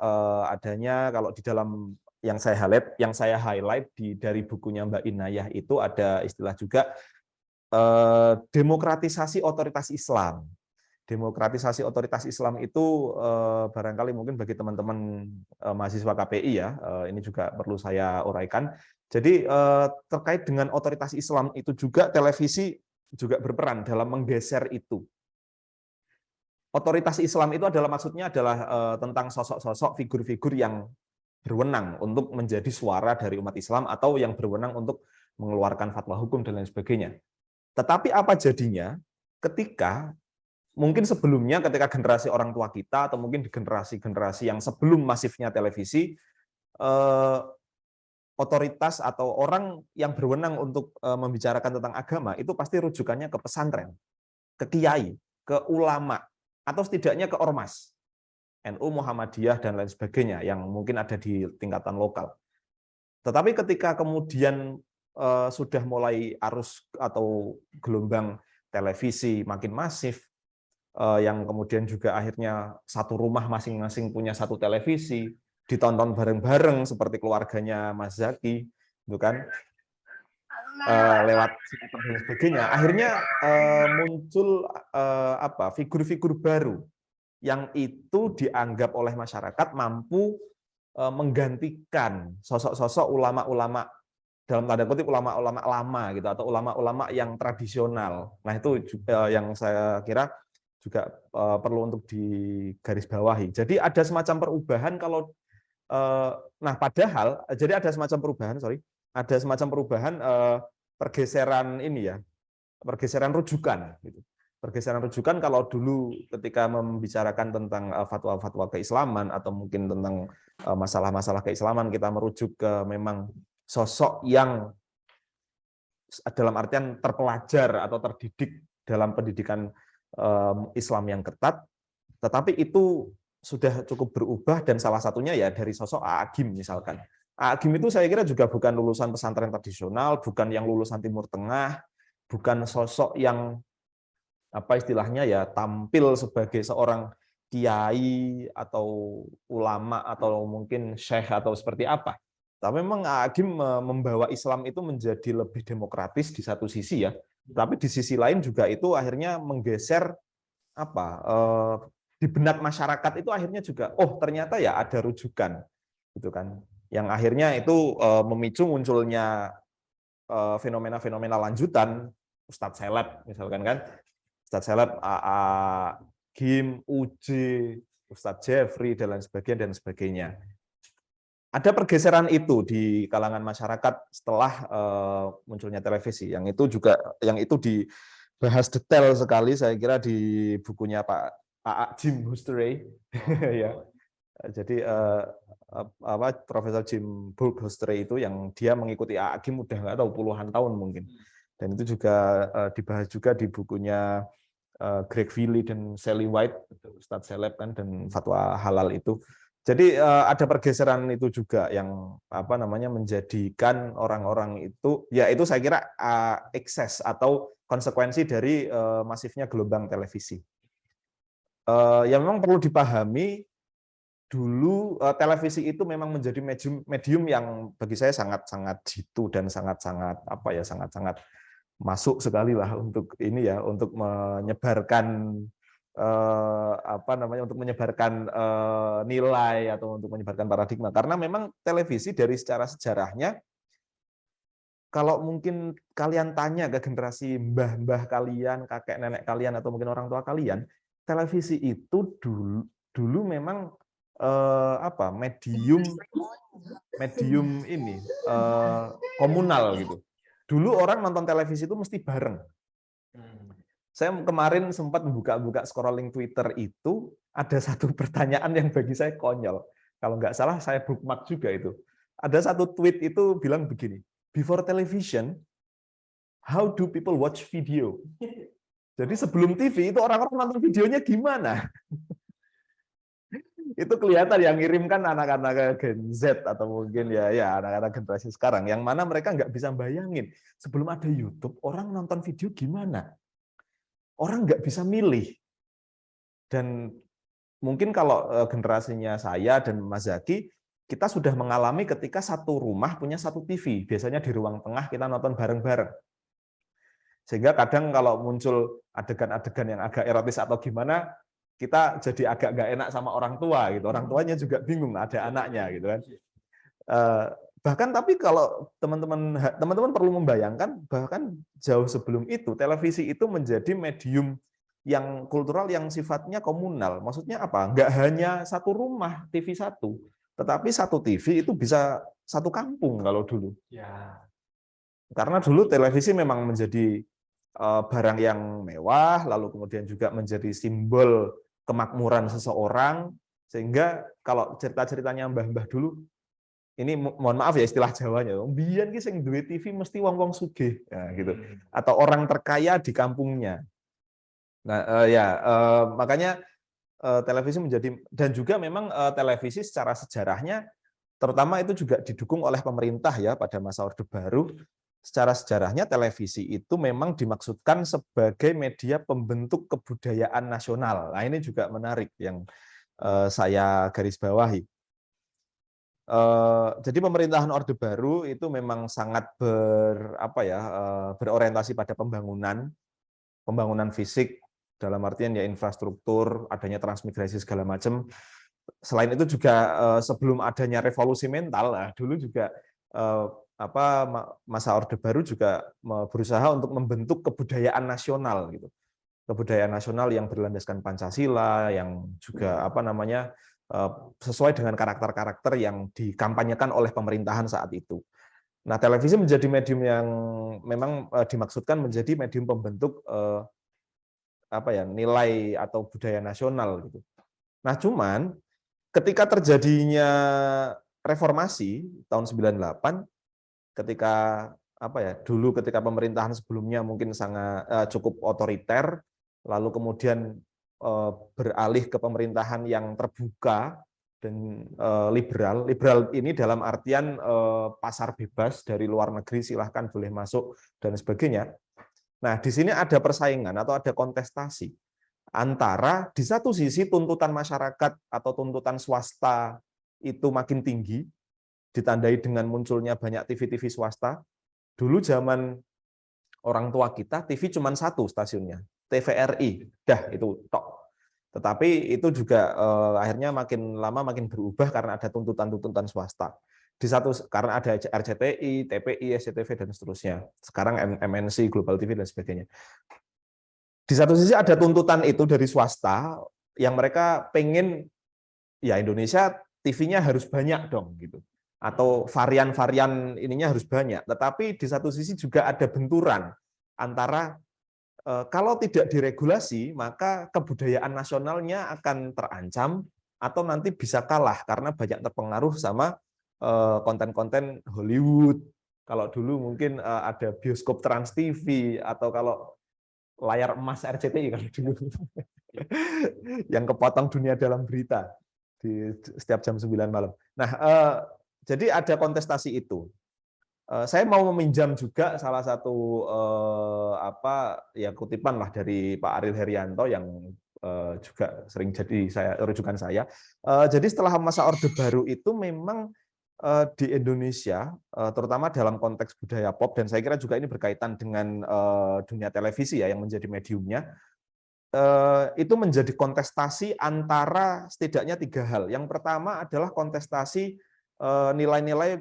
adanya, kalau di dalam yang saya highlight dari bukunya Mbak Inayah itu ada istilah juga demokratisasi otoritas Islam. demokratisasi otoritas Islam itu barangkali mungkin bagi teman-teman mahasiswa KPI ya, ini juga perlu saya uraikan. Jadi terkait dengan otoritas Islam itu juga televisi juga berperan dalam menggeser itu. Otoritas Islam itu adalah maksudnya adalah tentang sosok-sosok figur-figur yang berwenang untuk menjadi suara dari umat Islam atau yang berwenang untuk mengeluarkan fatwa hukum dan lain sebagainya. Tetapi apa jadinya ketika mungkin sebelumnya ketika generasi orang tua kita atau mungkin di generasi-generasi yang sebelum masifnya televisi, otoritas atau orang yang berwenang untuk membicarakan tentang agama itu pasti rujukannya ke pesantren, ke kiai, ke ulama, atau setidaknya ke ormas, NU, Muhammadiyah, dan lain sebagainya yang mungkin ada di tingkatan lokal. Tetapi ketika kemudian sudah mulai arus atau gelombang televisi makin masif, yang kemudian juga akhirnya satu rumah masing-masing punya satu televisi, ditonton bareng-bareng seperti keluarganya Mas Zaki, itu kan, lewat sinetron dan sebagainya. Akhirnya muncul figur-figur baru yang itu dianggap oleh masyarakat mampu menggantikan sosok-sosok ulama-ulama, dalam tanda kutip ulama-ulama lama gitu, atau ulama-ulama yang tradisional. Nah itu yang saya kira juga perlu untuk digarisbawahi. Jadi ada semacam perubahan kalau padahal jadi ada semacam perubahan pergeseran ini ya, pergeseran rujukan gitu. Pergeseran rujukan kalau dulu ketika membicarakan tentang fatwa-fatwa keislaman atau mungkin tentang masalah-masalah keislaman kita merujuk ke memang sosok yang dalam artian terpelajar atau terdidik dalam pendidikan Islam yang ketat, tetapi itu sudah cukup berubah dan salah satunya ya dari sosok A'agim misalkan. A'agim itu saya kira juga bukan lulusan pesantren tradisional, bukan yang lulusan Timur Tengah, bukan sosok yang apa istilahnya ya tampil sebagai seorang kiai atau ulama atau mungkin syekh atau seperti apa. Tapi memang A'agim membawa Islam itu menjadi lebih demokratis di satu sisi ya. Tapi di sisi lain juga itu akhirnya menggeser di benak masyarakat itu akhirnya juga ternyata ya ada rujukan gitu kan. Yang akhirnya itu memicu munculnya fenomena-fenomena lanjutan Ustadz Seleb misalkan kan. Ustadz Seleb, A'agim, UJ, Ustadz Jeffrey dan lain sebagainya. Ada pergeseran itu di kalangan masyarakat setelah munculnya televisi. Yang itu dibahas detail sekali saya kira di bukunya Pak Jim Houston ya. Jadi Profesor Jim Houston itu yang dia mengikuti A'agim udah nggak tahu puluhan tahun mungkin. Dan itu juga dibahas juga di bukunya Greg Vili dan Sally White, Ustadz Seleb kan, dan fatwa halal itu. Jadi ada pergeseran itu juga yang menjadikan orang-orang itu, ya itu saya kira ekses atau konsekuensi dari masifnya gelombang televisi. Yang memang perlu dipahami dulu televisi itu memang menjadi medium yang bagi saya sangat-sangat jitu dan sangat-sangat sangat-sangat masuk sekali lah untuk ini ya, untuk menyebarkan untuk menyebarkan nilai atau untuk menyebarkan paradigma, karena memang televisi dari secara sejarahnya kalau mungkin kalian tanya ke generasi mbah-mbah kalian, kakek nenek kalian atau mungkin orang tua kalian, televisi itu dulu memang medium ini komunal gitu. Dulu orang nonton televisi itu mesti bareng. Saya kemarin sempat membuka-buka scrolling Twitter itu, ada satu pertanyaan yang bagi saya konyol. Kalau nggak salah saya bookmark juga itu. Ada satu tweet itu bilang begini, before television, how do people watch video? Jadi sebelum TV itu orang-orang nonton videonya gimana? Itu kelihatan yang ngirimkan anak-anak Gen Z atau mungkin ya anak-anak generasi sekarang, yang mana mereka nggak bisa bayangin sebelum ada YouTube orang nonton video gimana. Orang nggak bisa milih. Dan mungkin kalau generasinya saya dan Mas Zaki, kita sudah mengalami ketika satu rumah punya satu TV. Biasanya di ruang tengah kita nonton bareng-bareng. Sehingga kadang kalau muncul adegan-adegan yang agak erotis atau gimana, kita jadi agak nggak enak sama orang tua gitu. Orang tuanya juga bingung, ada anaknya gitu kan. Bahkan tapi kalau teman-teman perlu membayangkan, bahkan jauh sebelum itu televisi itu menjadi medium yang kultural yang sifatnya komunal. Maksudnya apa? Nggak hanya satu rumah TV satu, tetapi satu TV itu bisa satu kampung kalau dulu. Karena dulu televisi memang menjadi barang yang mewah, lalu kemudian juga menjadi simbol kemakmuran seseorang, sehingga kalau cerita-ceritanya mbah-mbah dulu, ini mohon maaf ya istilah Jawanya, biyen ki sing duwe TV mesti wong-wong sugih, nah, gitu. Atau orang terkaya di kampungnya. Nah, makanya televisi menjadi, dan juga memang televisi secara sejarahnya, terutama itu juga didukung oleh pemerintah ya pada masa Orde Baru. Secara sejarahnya televisi itu memang dimaksudkan sebagai media pembentuk kebudayaan nasional. Nah ini juga menarik yang saya garis bawahi. Jadi pemerintahan Orde Baru itu memang sangat berorientasi pada pembangunan fisik, dalam artian ya infrastruktur, adanya transmigrasi segala macam. Selain itu juga sebelum adanya revolusi mental, dulu juga masa Orde Baru juga berusaha untuk membentuk kebudayaan nasional gitu. Kebudayaan nasional yang berlandaskan Pancasila, yang juga sesuai dengan karakter-karakter yang dikampanyekan oleh pemerintahan saat itu. Nah, televisi menjadi medium yang memang dimaksudkan menjadi medium pembentuk nilai atau budaya nasional gitu. Nah, cuman ketika terjadinya reformasi tahun 98, ketika dulu ketika pemerintahan sebelumnya mungkin sangat cukup otoriter, lalu kemudian beralih ke pemerintahan yang terbuka dan liberal. Liberal ini dalam artian pasar bebas, dari luar negeri silahkan boleh masuk dan sebagainya. Nah, di sini ada persaingan atau ada kontestasi antara di satu sisi tuntutan masyarakat atau tuntutan swasta itu makin tinggi, ditandai dengan munculnya banyak TV-TV swasta. Dulu zaman orang tua kita, TV cuma satu stasiunnya, TVRI, dah itu tok. Tetapi itu juga akhirnya makin lama makin berubah karena ada tuntutan-tuntutan swasta. Karena ada RCTI, TPI, SCTV dan seterusnya. Sekarang MNC, Global TV dan sebagainya. Di satu sisi ada tuntutan itu dari swasta yang mereka pengen ya Indonesia TV-nya harus banyak dong gitu. Atau varian-varian ininya harus banyak. Tetapi di satu sisi juga ada benturan antara kalau tidak diregulasi, maka kebudayaan nasionalnya akan terancam atau nanti bisa kalah karena banyak terpengaruh sama konten-konten Hollywood. Kalau dulu mungkin ada bioskop Trans TV, atau kalau layar emas RCTI kalau dulu yang kepotong dunia dalam berita di setiap jam 9 malam. Nah, jadi ada kontestasi itu. Saya mau meminjam juga salah satu kutipan lah dari Pak Ariel Herianto yang juga sering jadi rujukan saya. Jadi setelah masa Orde Baru itu memang di Indonesia, terutama dalam konteks budaya pop, dan saya kira juga ini berkaitan dengan dunia televisi ya yang menjadi mediumnya, itu menjadi kontestasi antara setidaknya 3 hal. Yang pertama adalah kontestasi nilai-nilai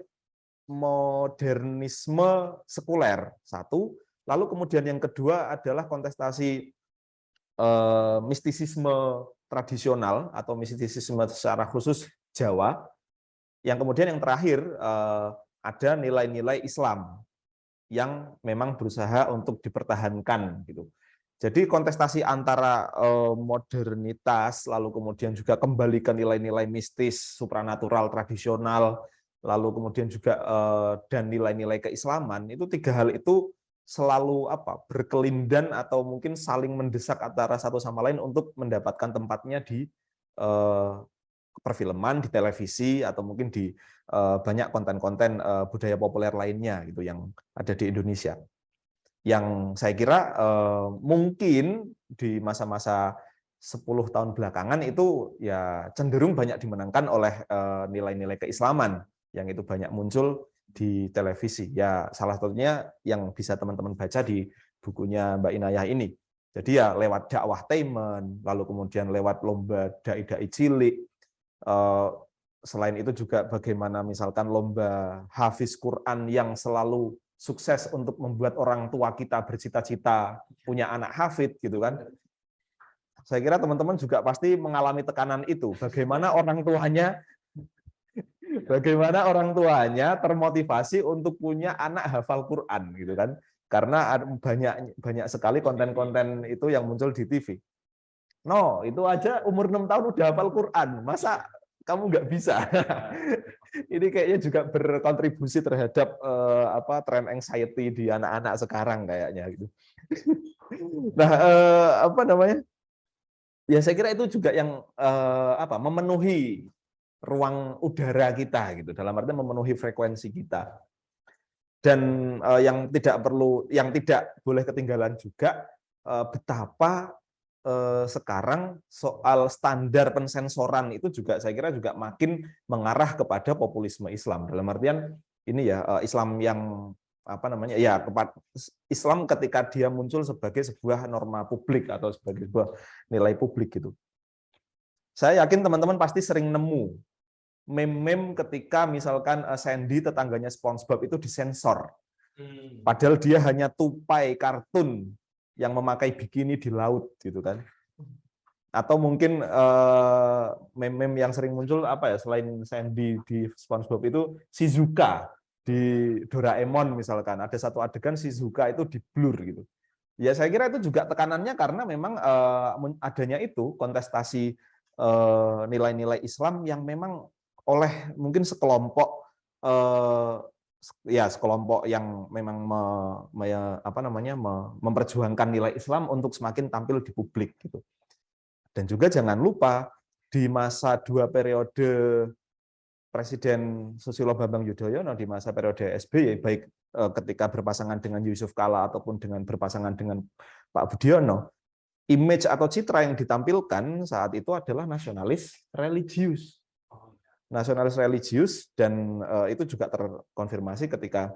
modernisme sekuler, satu. Lalu kemudian yang kedua adalah kontestasi mistisisme tradisional atau mistisisme secara khusus Jawa. Yang kemudian yang terakhir ada nilai-nilai Islam yang memang berusaha untuk dipertahankan gitu. Jadi kontestasi antara modernitas, lalu kemudian juga kembali ke nilai-nilai mistis, supranatural, tradisional, lalu kemudian juga dan nilai-nilai keislaman, itu 3 hal itu selalu berkelindan atau mungkin saling mendesak antara satu sama lain untuk mendapatkan tempatnya di perfilman, di televisi, atau mungkin di banyak konten-konten budaya populer lainnya gitu yang ada di Indonesia. Yang saya kira mungkin di masa-masa 10 tahun belakangan itu ya cenderung banyak dimenangkan oleh nilai-nilai keislaman yang itu banyak muncul di televisi. Ya salah satunya yang bisa teman-teman baca di bukunya Mbak Inayah ini. Jadi ya lewat dakwah Taiman, lalu kemudian lewat lomba dai-dai cilik. Selain itu juga bagaimana misalkan lomba hafiz Quran yang selalu sukses untuk membuat orang tua kita bercita-cita punya anak hafid gitu kan. Saya kira teman-teman juga pasti mengalami tekanan itu. Bagaimana orang tuanya termotivasi untuk punya anak hafal Quran gitu kan. Karena banyak sekali konten-konten itu yang muncul di TV. No, itu aja umur 6 tahun udah hafal Quran. Masa kamu nggak bisa? Ini kayaknya juga berkontribusi terhadap tren anxiety di anak-anak sekarang kayaknya gitu. Nah, apa namanya? Ya saya kira itu juga yang memenuhi ruang udara kita gitu, dalam artian memenuhi frekuensi kita. Dan yang tidak boleh ketinggalan juga betapa sekarang soal standar pensensoran itu juga saya kira juga makin mengarah kepada populisme Islam. Dalam artian ini ya Islam yang Islam ketika dia muncul sebagai sebuah norma publik atau sebagai sebuah nilai publik gitu. Saya yakin teman-teman pasti sering nemu meme-meme ketika misalkan Sandy tetangganya SpongeBob itu disensor. Padahal dia hanya tupai kartun yang memakai bikini di laut gitu kan. Atau mungkin meme-meme yang sering muncul selain Sandy di SpongeBob itu Shizuka di Doraemon misalkan, ada satu adegan Shizuka itu di blur gitu. Ya saya kira itu juga tekanannya karena memang adanya itu kontestasi nilai-nilai Islam yang memang oleh mungkin sekelompok yang memang memperjuangkan nilai Islam untuk semakin tampil di publik gitu. Dan juga jangan lupa di masa 2 periode Presiden Susilo Bambang Yudhoyono di masa periode SBY, baik ketika berpasangan dengan Yusuf Kala ataupun dengan berpasangan dengan Pak Budiono, image atau citra yang ditampilkan saat itu adalah nasionalis religius. Nasionalis religius, dan itu juga terkonfirmasi ketika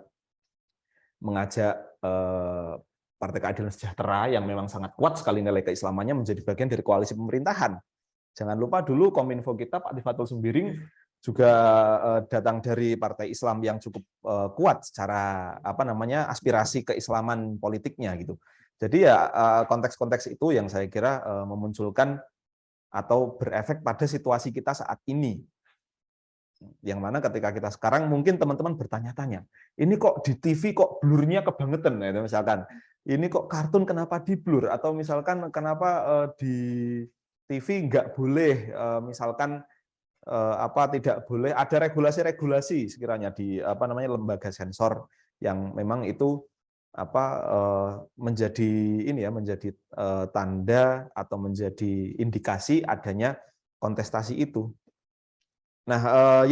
mengajak Partai Keadilan Sejahtera yang memang sangat kuat sekali nilai keislamannya menjadi bagian dari koalisi pemerintahan. Jangan lupa dulu Kominfo kita Pak Tifatul Sembiring juga datang dari partai Islam yang cukup kuat secara aspirasi keislaman politiknya gitu. Jadi ya konteks-konteks itu yang saya kira memunculkan atau berefek pada situasi kita saat ini. Yang mana ketika kita sekarang mungkin teman-teman bertanya-tanya, ini kok di TV kok blurnya kebangetan ya, misalkan. Ini kok kartun kenapa di blur, atau misalkan kenapa di TV nggak boleh misalkan tidak boleh ada regulasi-regulasi sekiranya di lembaga sensor yang memang itu menjadi tanda atau menjadi indikasi adanya kontestasi itu. Nah,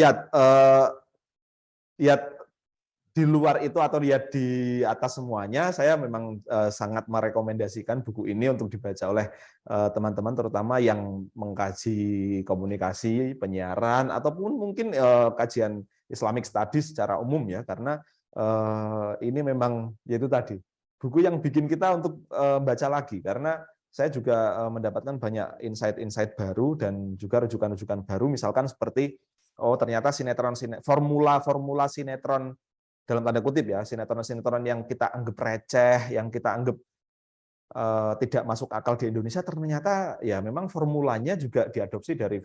di luar itu atau lihat di atas semuanya, saya memang sangat merekomendasikan buku ini untuk dibaca oleh teman-teman, terutama yang mengkaji komunikasi, penyiaran, ataupun mungkin kajian Islamic Studies secara umum ya, karena ini memang yaitu tadi buku yang bikin kita untuk baca lagi, karena saya juga mendapatkan banyak insight-insight baru dan juga rujukan-rujukan baru, misalkan seperti ternyata formula sinetron dalam tanda kutip ya, sinetron-sinetron yang kita anggap receh, yang kita anggap tidak masuk akal di Indonesia, ternyata ya memang formulanya juga diadopsi dari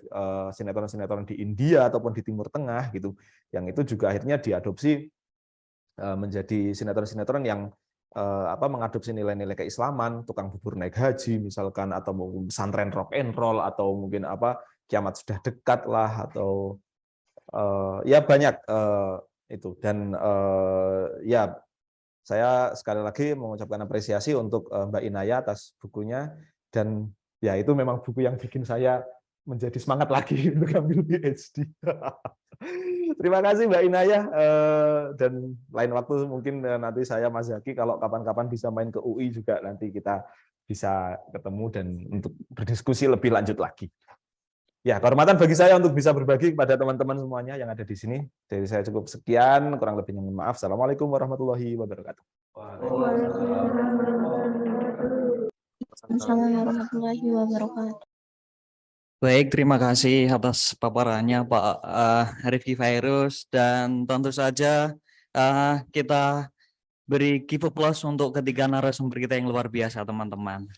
sinetron-sinetron di India ataupun di Timur Tengah gitu. Yang itu juga akhirnya diadopsi menjadi sinetron-sinetron yang mengadopsi nilai-nilai keislaman, tukang bubur naik haji misalkan, atau pesantren rock and roll, atau mungkin kiamat sudah dekat lah, atau ya banyak itu. Dan ya saya sekali lagi mengucapkan apresiasi untuk Mbak Inayah atas bukunya, dan ya itu memang buku yang bikin saya menjadi semangat lagi untuk ambil PhD. Terima kasih Mbak Inayah, dan lain waktu mungkin nanti saya Mas Zaki kalau kapan-kapan bisa main ke UI juga, nanti kita bisa ketemu dan untuk berdiskusi lebih lanjut lagi. Ya, kehormatan bagi saya untuk bisa berbagi kepada teman-teman semuanya yang ada di sini. Dari saya cukup sekian, kurang lebihnya mohon maaf. Assalamualaikum warahmatullahi wabarakatuh. Waalaikumsalam. Assalamualaikum warahmatullahi wabarakatuh. Baik, terima kasih atas paparannya Pak Rifki Virus, dan tentu saja kita beri give applause untuk ketiga narasumber kita yang luar biasa, teman-teman.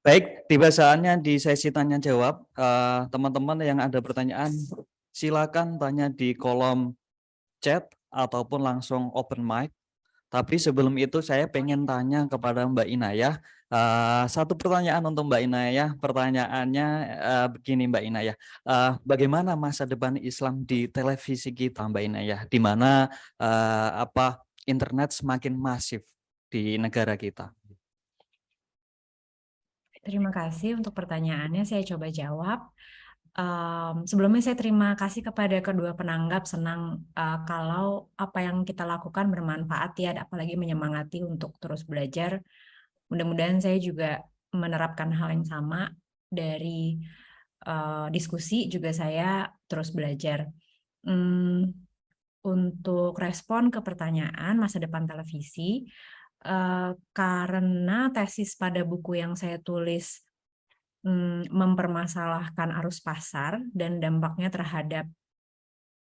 Baik, tiba saatnya di sesi tanya jawab. Teman-teman yang ada pertanyaan, silakan tanya di kolom chat ataupun langsung open mic. Tapi sebelum itu saya pengen tanya kepada Mbak Inayah. Satu pertanyaan untuk Mbak Inayah. Pertanyaannya begini Mbak Inayah. Bagaimana masa depan Islam di televisi kita Mbak Inayah? Di mana internet semakin masif di negara kita? Terima kasih untuk pertanyaannya, saya coba jawab. Sebelumnya saya terima kasih kepada kedua penanggap, senang kalau apa yang kita lakukan bermanfaat ya, apalagi menyemangati untuk terus belajar. Mudah-mudahan saya juga menerapkan hal yang sama dari diskusi, juga saya terus belajar. Untuk respon ke pertanyaan masa depan televisi, karena tesis pada buku yang saya tulis mempermasalahkan arus pasar dan dampaknya terhadap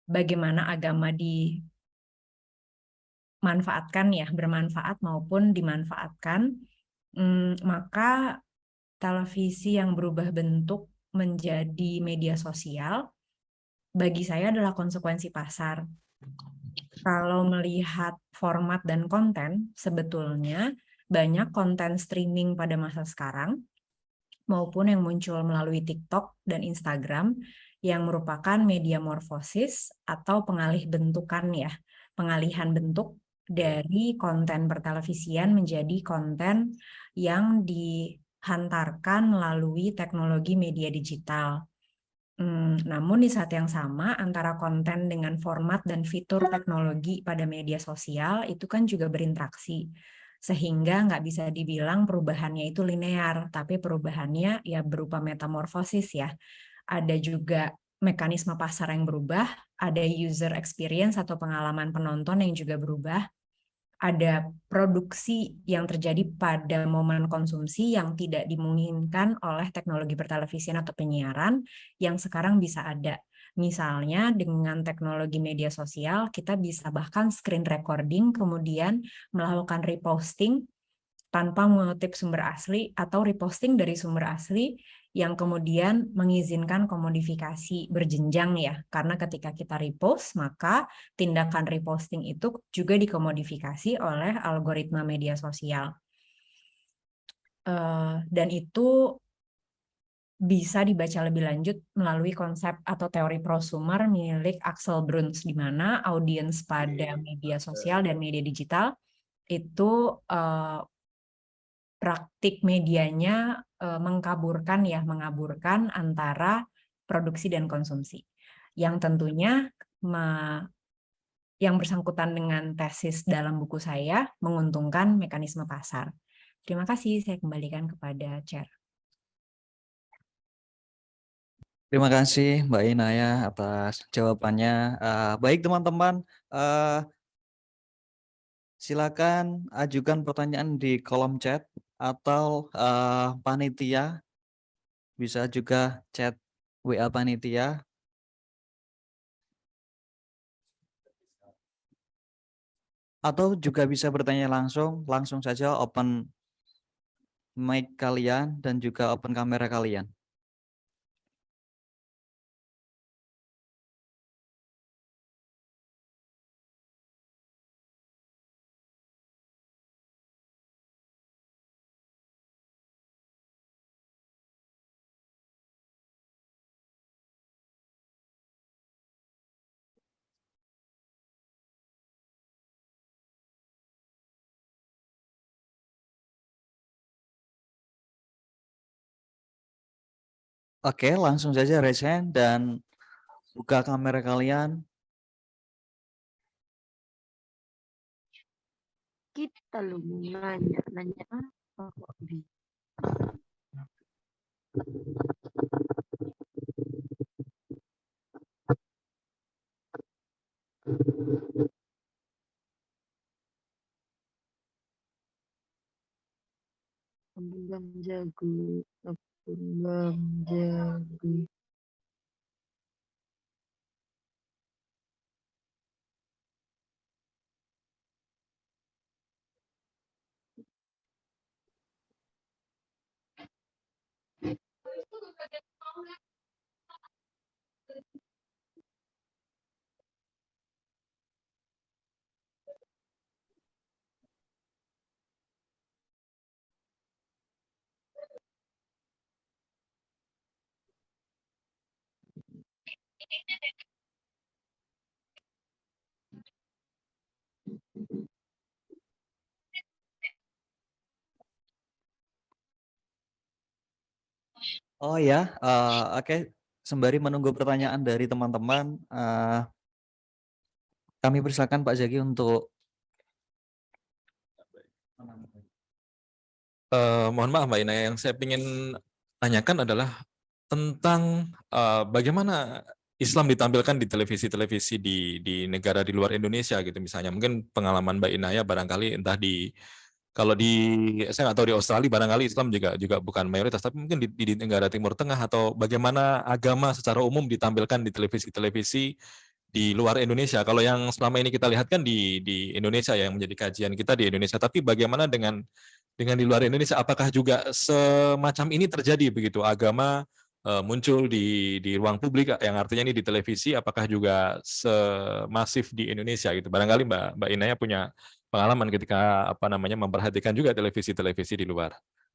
bagaimana agama dimanfaatkan ya, bermanfaat maupun dimanfaatkan, maka televisi yang berubah bentuk menjadi media sosial bagi saya adalah konsekuensi pasar. Kalau melihat format dan konten, sebetulnya banyak konten streaming pada masa sekarang maupun yang muncul melalui TikTok dan Instagram yang merupakan media morfosis atau pengalihan bentuk dari konten pertelevisian menjadi konten yang dihantarkan melalui teknologi media digital. Namun di saat yang sama antara konten dengan format dan fitur teknologi pada media sosial itu kan juga berinteraksi. Sehingga nggak bisa dibilang perubahannya itu linear, tapi perubahannya ya berupa metamorfosis ya. Ada juga mekanisme pasar yang berubah, ada user experience atau pengalaman penonton yang juga berubah, ada produksi yang terjadi pada momen konsumsi yang tidak dimungkinkan oleh teknologi pertelevisian atau penyiaran yang sekarang bisa ada. Misalnya dengan teknologi media sosial, kita bisa bahkan screen recording, kemudian melakukan reposting tanpa mengutip sumber asli atau reposting dari sumber asli yang kemudian mengizinkan komodifikasi berjenjang ya. Karena ketika kita repost, maka tindakan reposting itu juga dikomodifikasi oleh algoritma media sosial. Dan itu bisa dibaca lebih lanjut melalui konsep atau teori prosumer milik Axel Bruns, di mana audiens pada media sosial dan media digital itu praktik medianya mengaburkan antara produksi dan konsumsi. Yang tentunya yang bersangkutan dengan tesis dalam buku saya menguntungkan mekanisme pasar. Terima kasih, saya kembalikan kepada Chair. Terima kasih Mbak Inayah atas jawabannya. Baik teman-teman, silakan ajukan pertanyaan di kolom chat atau panitia bisa juga chat WA panitia. Atau juga bisa bertanya langsung saja open mic kalian dan juga open kamera kalian. Oke, langsung saja raise hand dan buka kamera kalian. Kita lu nanya apa kok bisa? kembang jagung, kembang jagung. Oh ya, oke. Sembari menunggu pertanyaan dari teman-teman, kami persilakan Pak Zaki untuk Mohon maaf Mbak Ina, yang saya ingin tanyakan adalah tentang bagaimana Islam ditampilkan di televisi-televisi di negara di luar Indonesia gitu misalnya. Mungkin pengalaman Mbak Inaya barangkali entah di kalau di saya nggak tahu di Australia barangkali Islam juga bukan mayoritas, tapi mungkin di negara Timur Tengah atau bagaimana agama secara umum ditampilkan di televisi-televisi di luar Indonesia. Kalau yang selama ini kita lihat kan di Indonesia yang menjadi kajian kita di Indonesia, tapi bagaimana dengan di luar Indonesia? Apakah juga semacam ini terjadi begitu agama muncul di ruang publik yang artinya ini di televisi, apakah juga semasif di Indonesia gitu? Barangkali Mbak Inaya punya pengalaman ketika memperhatikan juga televisi-televisi di luar.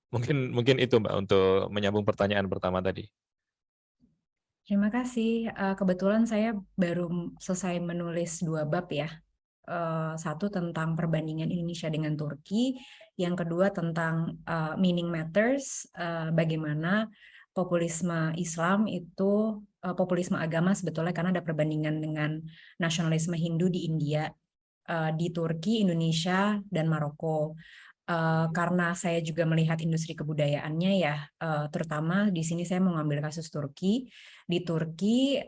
Mungkin itu Mbak untuk menyambung pertanyaan pertama tadi. Terima kasih. Kebetulan saya baru selesai menulis 2 bab ya. Satu tentang perbandingan Indonesia dengan Turki, yang kedua tentang meaning matters, bagaimana populisme Islam itu populisme agama sebetulnya karena ada perbandingan dengan nasionalisme Hindu di India, di Turki, Indonesia, dan Maroko. Karena saya juga melihat industri kebudayaannya ya, terutama di sini saya mengambil kasus Turki. Di Turki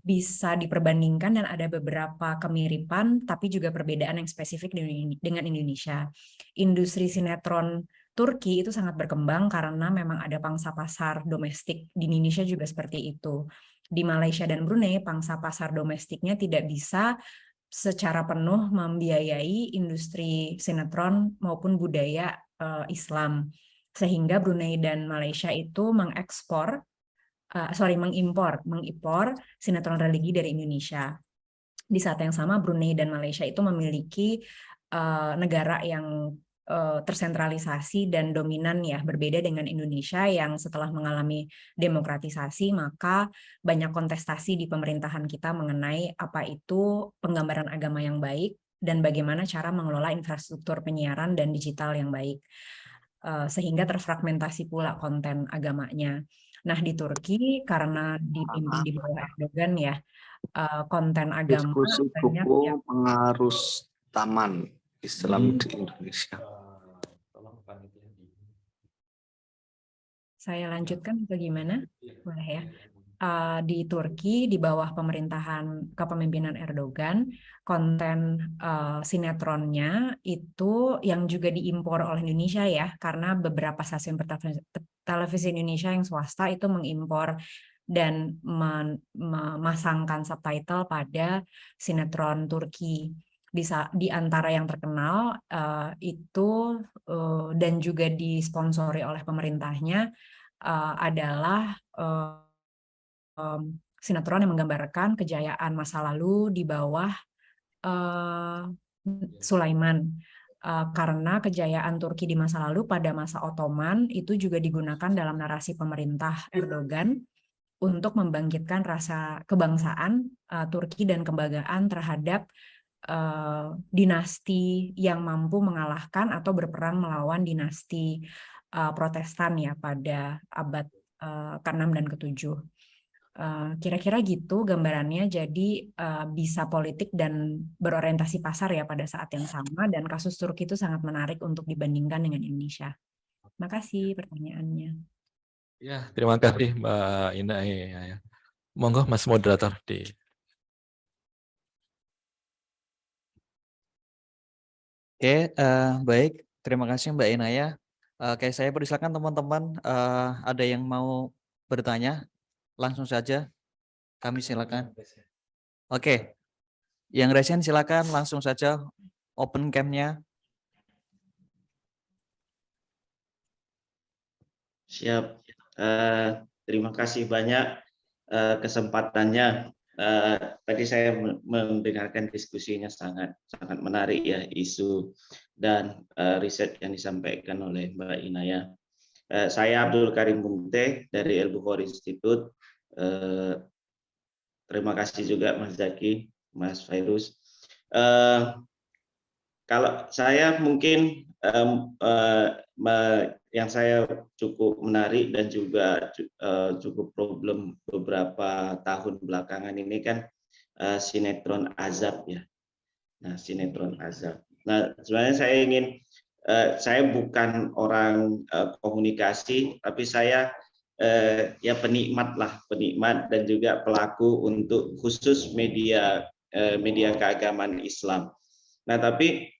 bisa diperbandingkan dan ada beberapa kemiripan, tapi juga perbedaan yang spesifik dengan Indonesia. Industri sinetron Turki itu sangat berkembang karena memang ada pangsa pasar domestik. Di Indonesia juga seperti itu. Di Malaysia dan Brunei, pangsa pasar domestiknya tidak bisa secara penuh membiayai industri sinetron maupun budaya Islam. Sehingga Brunei dan Malaysia itu mengimpor sinetron religi dari Indonesia. Di saat yang sama Brunei dan Malaysia itu memiliki negara yang tersentralisasi dan dominan ya, berbeda dengan Indonesia yang setelah mengalami demokratisasi maka banyak kontestasi di pemerintahan kita mengenai apa itu penggambaran agama yang baik dan bagaimana cara mengelola infrastruktur penyiaran dan digital yang baik, sehingga terfragmentasi pula konten agamanya. Nah, di Turki karena dipimpin di bawah Erdogan ya, konten agama Diskusi banyak buku yang Pengarus Taman Islam di Indonesia. saya lanjutkan atau gimana? Boleh ya. Di Turki di bawah pemerintahan kepemimpinan Erdogan, konten sinetronnya itu yang juga diimpor oleh Indonesia ya, karena beberapa stasiun televisi Indonesia yang swasta itu mengimpor dan memasangkan subtitle pada sinetron Turki. Di antara yang terkenal itu dan juga disponsori oleh pemerintahnya adalah sinetron yang menggambarkan kejayaan masa lalu di bawah Sulaiman. Karena kejayaan Turki di masa lalu pada masa Ottoman itu juga digunakan dalam narasi pemerintah Erdogan untuk membangkitkan rasa kebangsaan Turki dan kebanggaan terhadap dinasti yang mampu mengalahkan atau berperang melawan dinasti Protestan ya pada abad ke-6 dan ke-7. Kira-kira gitu gambarannya, jadi bisa politik dan berorientasi pasar ya pada saat yang sama, dan kasus Turki itu sangat menarik untuk dibandingkan dengan Indonesia. Makasih pertanyaannya. Ya, terima kasih Mbak Indah. Ya. Monggo Mas Moderator di. Oke, baik. Terima kasih Mbak Inaya. Oke, saya persilakan teman-teman, ada yang mau bertanya, langsung saja kami silakan. Oke, yang resen silakan langsung saja open cam-nya. Siap. Terima kasih banyak kesempatannya. Tadi saya mendengarkan diskusinya sangat menarik ya, isu dan riset yang disampaikan oleh Mbak Inaya. Saya Abdul Karim Munte dari Al-Bukhari Institute. Terima kasih juga Mas Zaki, Mas Fairuz. Kalau saya mungkin yang saya cukup menarik dan juga cukup problem beberapa tahun belakangan ini kan sinetron azab ya. Nah, sinetron azab. Nah, sebenarnya saya bukan orang komunikasi, tapi saya ya penikmat dan juga pelaku untuk khusus media keagamaan Islam. Nah, tapi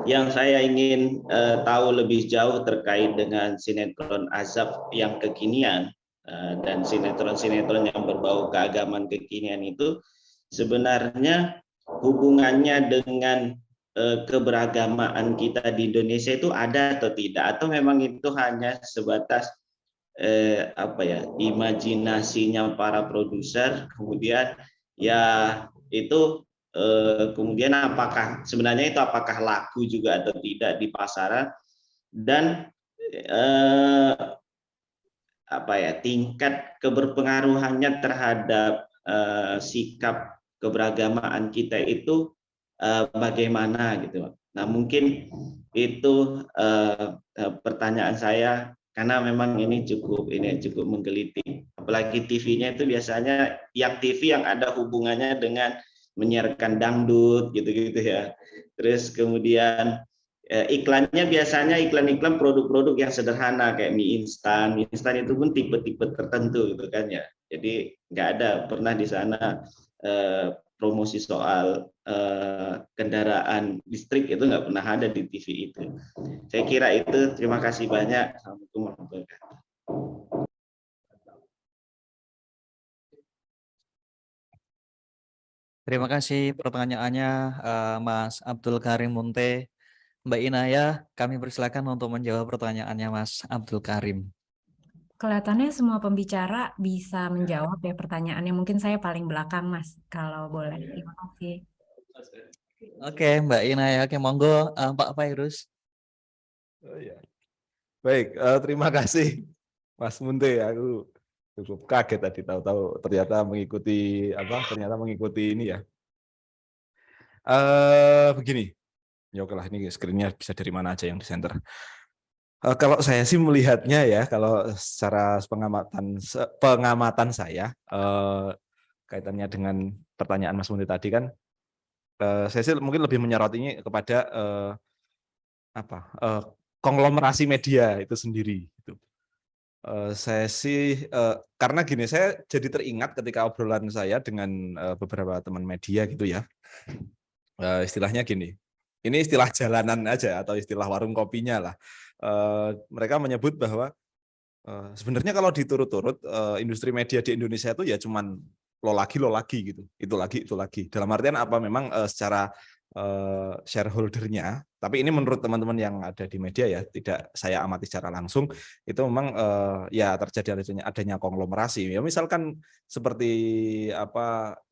yang saya ingin tahu lebih jauh terkait dengan sinetron azab yang kekinian dan sinetron-sinetron yang berbau keagamaan kekinian itu sebenarnya hubungannya dengan keberagamaan kita di Indonesia itu ada atau tidak, atau memang itu hanya sebatas imajinasinya para produser, kemudian ya itu kemudian apakah laku juga atau tidak di pasaran, dan tingkat keberpengaruhannya terhadap sikap keberagamaan kita itu bagaimana gitu. Nah, mungkin itu pertanyaan saya, karena memang ini cukup menggelitik. Apalagi TV-nya itu biasanya yang TV yang ada hubungannya dengan menyiarkan dangdut gitu-gitu ya. Terus kemudian iklannya biasanya iklan-iklan produk-produk yang sederhana kayak mie instan. Mie instan itu pun tipe-tipe tertentu gitu kan ya. Jadi nggak ada pernah di sana promosi soal kendaraan listrik, itu nggak pernah ada di TV itu. Saya kira itu. Terima kasih banyak. Assalamualaikum warahmatullahi wabarakatuh. Terima kasih pertanyaannya Mas Abdul Karim Munte. Mbak Inaya, kami persilakan untuk menjawab pertanyaannya Mas Abdul Karim. Kelihatannya semua pembicara bisa menjawab ya pertanyaannya. Mungkin saya paling belakang, Mas, kalau boleh. Terima kasih. Oke, Mbak Inaya, oke, monggo Pak Fairuz. Oh, ya. Baik, terima kasih Mas Munte. Aku cukup kaget tadi tahu-tahu ternyata mengikuti ini ya. Begini, ya oke lah, ini screen-nya bisa dari mana aja yang di center. Kalau saya sih melihatnya ya, kalau secara pengamatan saya kaitannya dengan pertanyaan Mas Munte tadi kan, saya sih mungkin lebih menyoroti kepada konglomerasi media itu sendiri. Gitu. Saya sih karena gini, saya jadi teringat ketika obrolan saya dengan beberapa teman media gitu ya. Istilahnya gini, ini istilah jalanan aja atau istilah warung kopinya lah. Mereka menyebut bahwa sebenarnya kalau diturut-turut industri media di Indonesia itu ya cuman lo lagi gitu, itu lagi. Dalam artian apa, memang secara shareholder-nya, tapi ini menurut teman-teman yang ada di media ya, tidak saya amati secara langsung, itu memang ya terjadi adanya konglomerasi. Ya misalkan seperti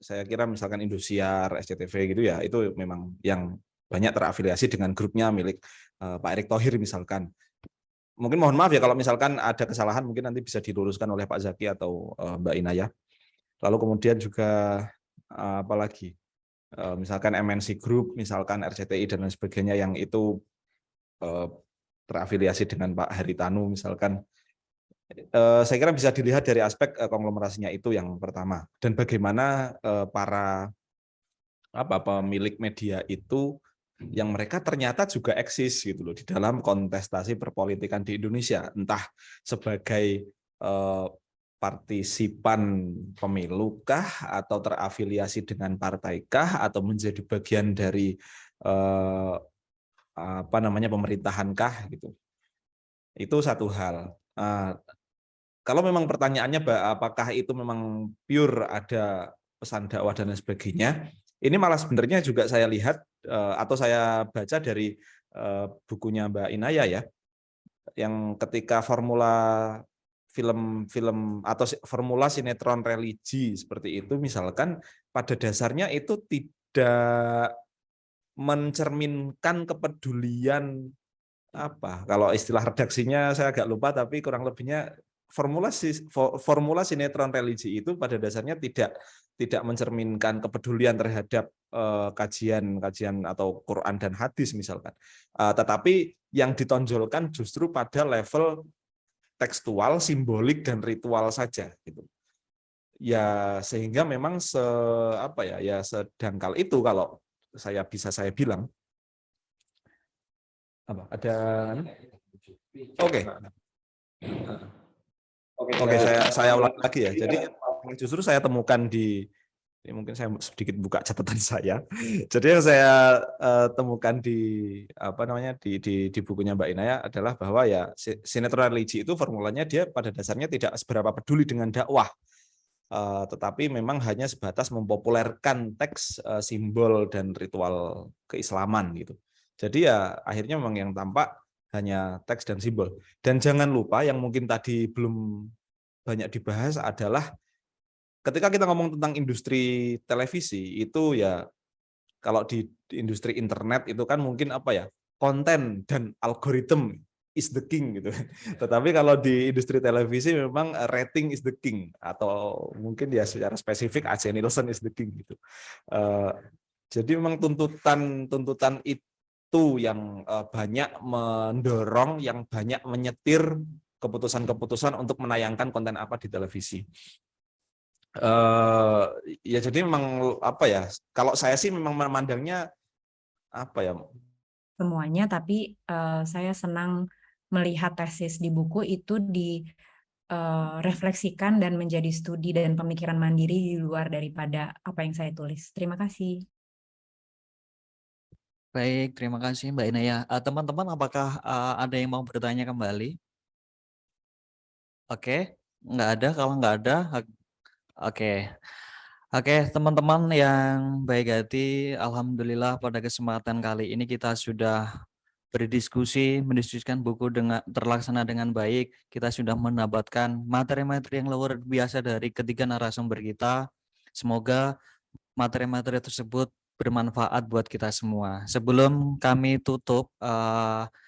saya kira misalkan Indosiar, SCTV gitu ya, itu memang yang banyak terafiliasi dengan grupnya milik Pak Erick Thohir misalkan. Mungkin mohon maaf ya kalau misalkan ada kesalahan, mungkin nanti bisa diluruskan oleh Pak Zaki atau Mbak Inaya. Lalu kemudian juga apalagi misalkan MNC Group, misalkan RCTI dan lain sebagainya yang itu terafiliasi dengan Pak Haritanu misalkan. Saya kira bisa dilihat dari aspek konglomerasinya itu yang pertama, dan bagaimana para pemilik media itu yang mereka ternyata juga eksis gitu loh di dalam kontestasi perpolitikan di Indonesia, entah sebagai partisipan pemilu kah, atau terafiliasi dengan partai kah, atau menjadi bagian dari pemerintahan kah gitu. Itu satu hal. Kalau memang pertanyaannya apakah itu memang pure ada pesan dakwah dan lain sebagainya, ini malah sebenarnya juga saya lihat atau saya baca dari bukunya Mbak Inaya ya, yang ketika formula film-film atau formula sinetron religi seperti itu, misalkan pada dasarnya itu tidak mencerminkan kepedulian apa, kalau istilah redaksinya saya agak lupa, tapi kurang lebihnya formula sinetron religi itu pada dasarnya tidak mencerminkan kepedulian terhadap kajian atau Quran dan hadis misalkan, tetapi yang ditonjolkan justru pada level tekstual, simbolik dan ritual saja gitu. Ya sehingga memang sedangkal itu kalau saya bilang. Apa? Ada Oke, saya ulang lagi ya. Jadi justru saya temukan ini mungkin saya sedikit buka catatan saya. Jadi yang saya temukan di bukunya Mbak Inaya adalah bahwa ya sinetron religi itu formulanya dia pada dasarnya tidak seberapa peduli dengan dakwah. Tetapi memang hanya sebatas mempopulerkan teks, simbol dan ritual keislaman gitu. Jadi ya akhirnya memang yang tampak hanya teks dan simbol. Dan jangan lupa yang mungkin tadi belum banyak dibahas adalah ketika kita ngomong tentang industri televisi itu ya, kalau di industri internet itu kan mungkin konten dan algoritma is the king gitu. Tetapi kalau di industri televisi memang rating is the king, atau mungkin ya secara spesifik AC Nielsen is the king gitu. Jadi memang tuntutan itu yang banyak mendorong, yang banyak menyetir keputusan-keputusan untuk menayangkan konten apa di televisi. Ya jadi memang kalau saya sih memang memandangnya semuanya, tapi saya senang melihat tesis di buku itu direfleksikan dan menjadi studi dan pemikiran mandiri di luar daripada apa yang saya tulis. Terima kasih. Baik, terima kasih Mbak Inaya. Teman-teman, apakah ada yang mau bertanya kembali? Oke, nggak ada. Kalau nggak ada, oke. Oke, teman-teman yang baik hati, alhamdulillah pada kesempatan kali ini kita sudah mendiskusikan buku terlaksana dengan baik. Kita sudah mendapatkan materi-materi yang luar biasa dari ketiga narasumber kita. Semoga materi-materi tersebut bermanfaat buat kita semua. Sebelum kami tutup,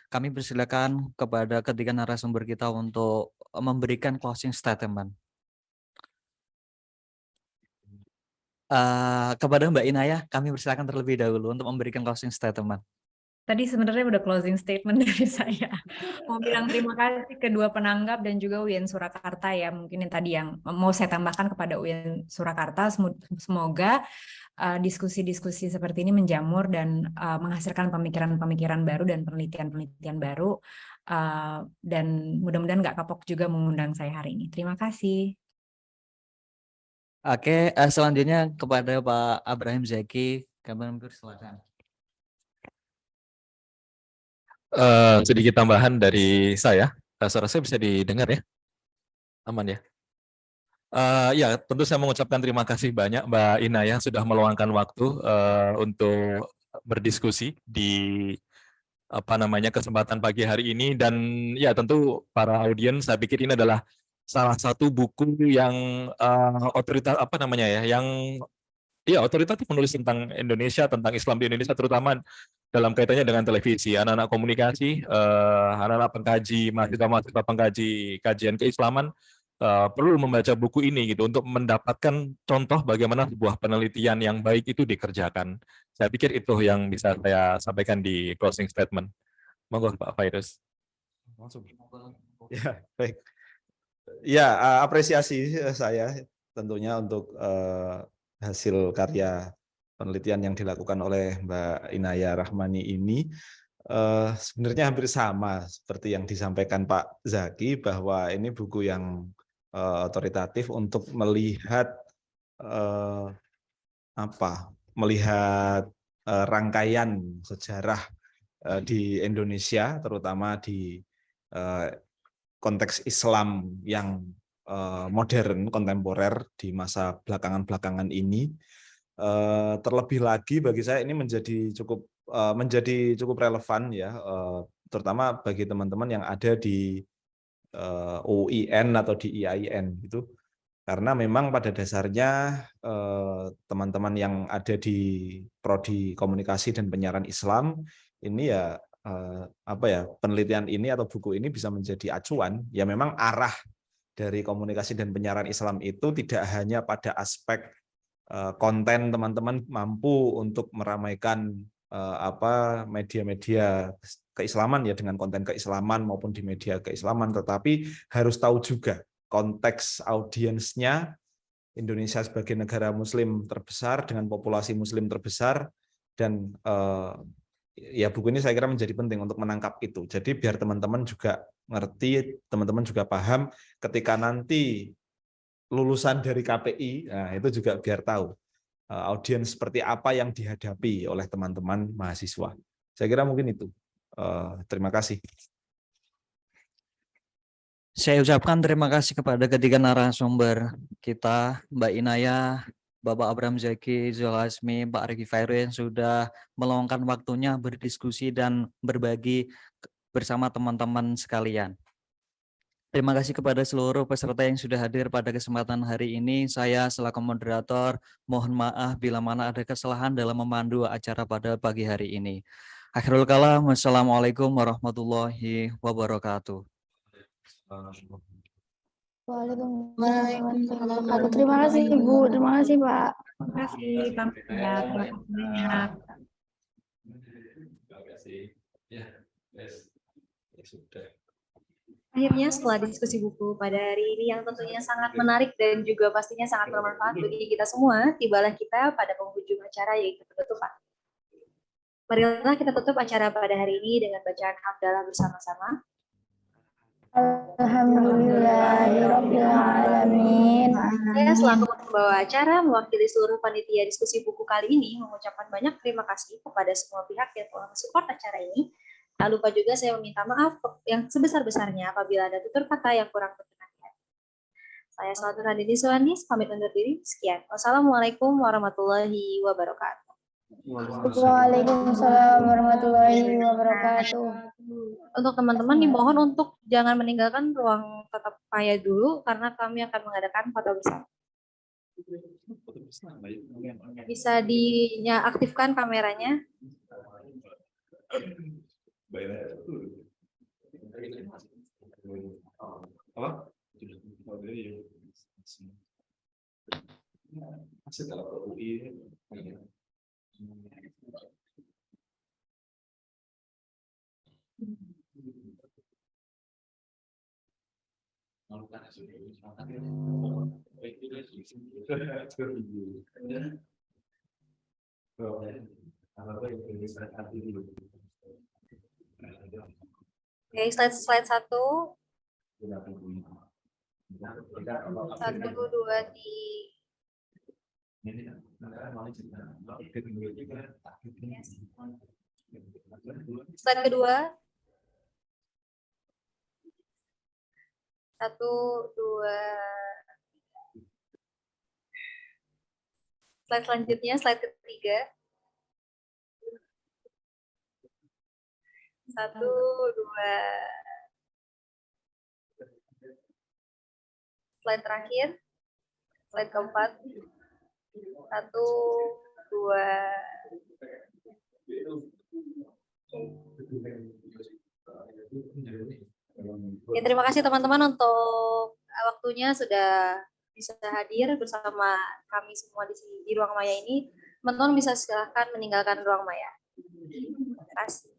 kami persilakan kepada ketiga narasumber kita untuk memberikan closing statement. Kepada Mbak Inaya, kami persilakan terlebih dahulu untuk memberikan closing statement. Tadi sebenarnya udah closing statement dari saya. Mau bilang terima kasih kedua penanggap dan juga UIN Surakarta ya. Mungkin yang tadi yang mau saya tambahkan kepada UIN Surakarta, semoga diskusi-diskusi seperti ini menjamur dan menghasilkan pemikiran-pemikiran baru dan penelitian-penelitian baru. Dan mudah-mudahan nggak kapok juga mengundang saya hari ini. Terima kasih. Oke, selanjutnya kepada Pak Abraham Zaki, kami silakan. Sedikit tambahan dari saya. Suara saya bisa didengar ya? Aman ya? Ya, tentu saya mengucapkan terima kasih banyak Mbak Inaya sudah meluangkan waktu untuk berdiskusi di kesempatan pagi hari ini, dan ya tentu para audiens, saya pikir ini adalah salah satu buku yang otoritatif menulis tentang Indonesia, tentang Islam di Indonesia, terutama dalam kaitannya dengan televisi. Anak-anak komunikasi, anak-anak pengkaji, mahasiswa-mahasiswa pengkaji kajian keislaman perlu membaca buku ini gitu untuk mendapatkan contoh bagaimana sebuah penelitian yang baik itu dikerjakan. Saya pikir itu yang bisa saya sampaikan di closing statement. Monggo Pak Fairuz. Ya, baik. Ya, apresiasi saya tentunya untuk hasil karya penelitian yang dilakukan oleh Mbak Inaya Rahmani ini. Sebenarnya hampir sama seperti yang disampaikan Pak Zaki, bahwa ini buku yang otoritatif untuk melihat rangkaian sejarah di Indonesia, terutama di konteks Islam yang modern, kontemporer di masa belakangan ini. Terlebih lagi bagi saya ini menjadi cukup relevan ya, terutama bagi teman-teman yang ada di UIN atau di IAIN gitu. Karena memang pada dasarnya teman-teman yang ada di prodi komunikasi dan penyiaran Islam ini ya penelitian ini atau buku ini bisa menjadi acuan. Ya memang arah dari komunikasi dan penyiaran Islam itu tidak hanya pada aspek konten teman-teman mampu untuk meramaikan media-media keislaman ya dengan konten keislaman maupun di media keislaman, tetapi harus tahu juga konteks audiensnya. Indonesia sebagai negara muslim terbesar dengan populasi muslim terbesar, dan ya buku ini saya kira menjadi penting untuk menangkap itu. Jadi biar teman-teman juga ngerti, teman-teman juga paham ketika nanti lulusan dari KPI, nah itu juga biar tahu audiens seperti apa yang dihadapi oleh teman-teman mahasiswa. Saya kira mungkin itu. Terima kasih. Saya ucapkan terima kasih kepada ketiga narasumber kita, Mbak Inaya, Bapak Abraham Zaki, Zulhasmi, Pak Riki Fairu yang sudah meluangkan waktunya berdiskusi dan berbagi bersama teman-teman sekalian. Terima kasih kepada seluruh peserta yang sudah hadir pada kesempatan hari ini. Saya selaku moderator mohon maaf bila mana ada kesalahan dalam memandu acara pada pagi hari ini. Akhirul kalam, wassalamualaikum warahmatullahi wabarakatuh. Waalaikumsalam. Terima kasih Bu, terima kasih Pak. Terima kasih Pak. Ya, terima kasih banyak. Akhirnya setelah diskusi buku pada hari ini yang tentunya sangat menarik dan juga pastinya sangat bermanfaat bagi kita semua, tibalah kita pada penghujung acara yaitu penutupan. Marilah kita tutup acara pada hari ini dengan bacaan hamdalah bersama-sama. Alhamdulillahirabbil alamin. Saya selaku pembawa acara mewakili seluruh panitia diskusi buku kali ini mengucapkan banyak terima kasih kepada semua pihak yang telah mensupport acara ini. Tak lupa juga saya meminta maaf yang sebesar-besarnya apabila ada tutur kata yang kurang berkenan di hati. Saya Salatul Handini Suhanis, pamit undur diri. Sekian. Wassalamualaikum warahmatullahi wabarakatuh. Waalaikumsalam warahmatullahi wabarakatuh. Untuk teman-teman dimohon untuk jangan meninggalkan ruang tatap muka dulu karena kami akan mengadakan foto bersama. Bisa diaktifkan kameranya. Oke, slide 1. 1, 2, 3. Slide kedua. 1, 2. Slide selanjutnya, slide ketiga. 1, 2. Slide terakhir. Slide keempat. 1, 2. Oke, terima kasih teman-teman untuk waktunya sudah bisa hadir bersama kami semua di sini di ruang maya ini. Teman-teman bisa silakan meninggalkan ruang maya. Terima kasih.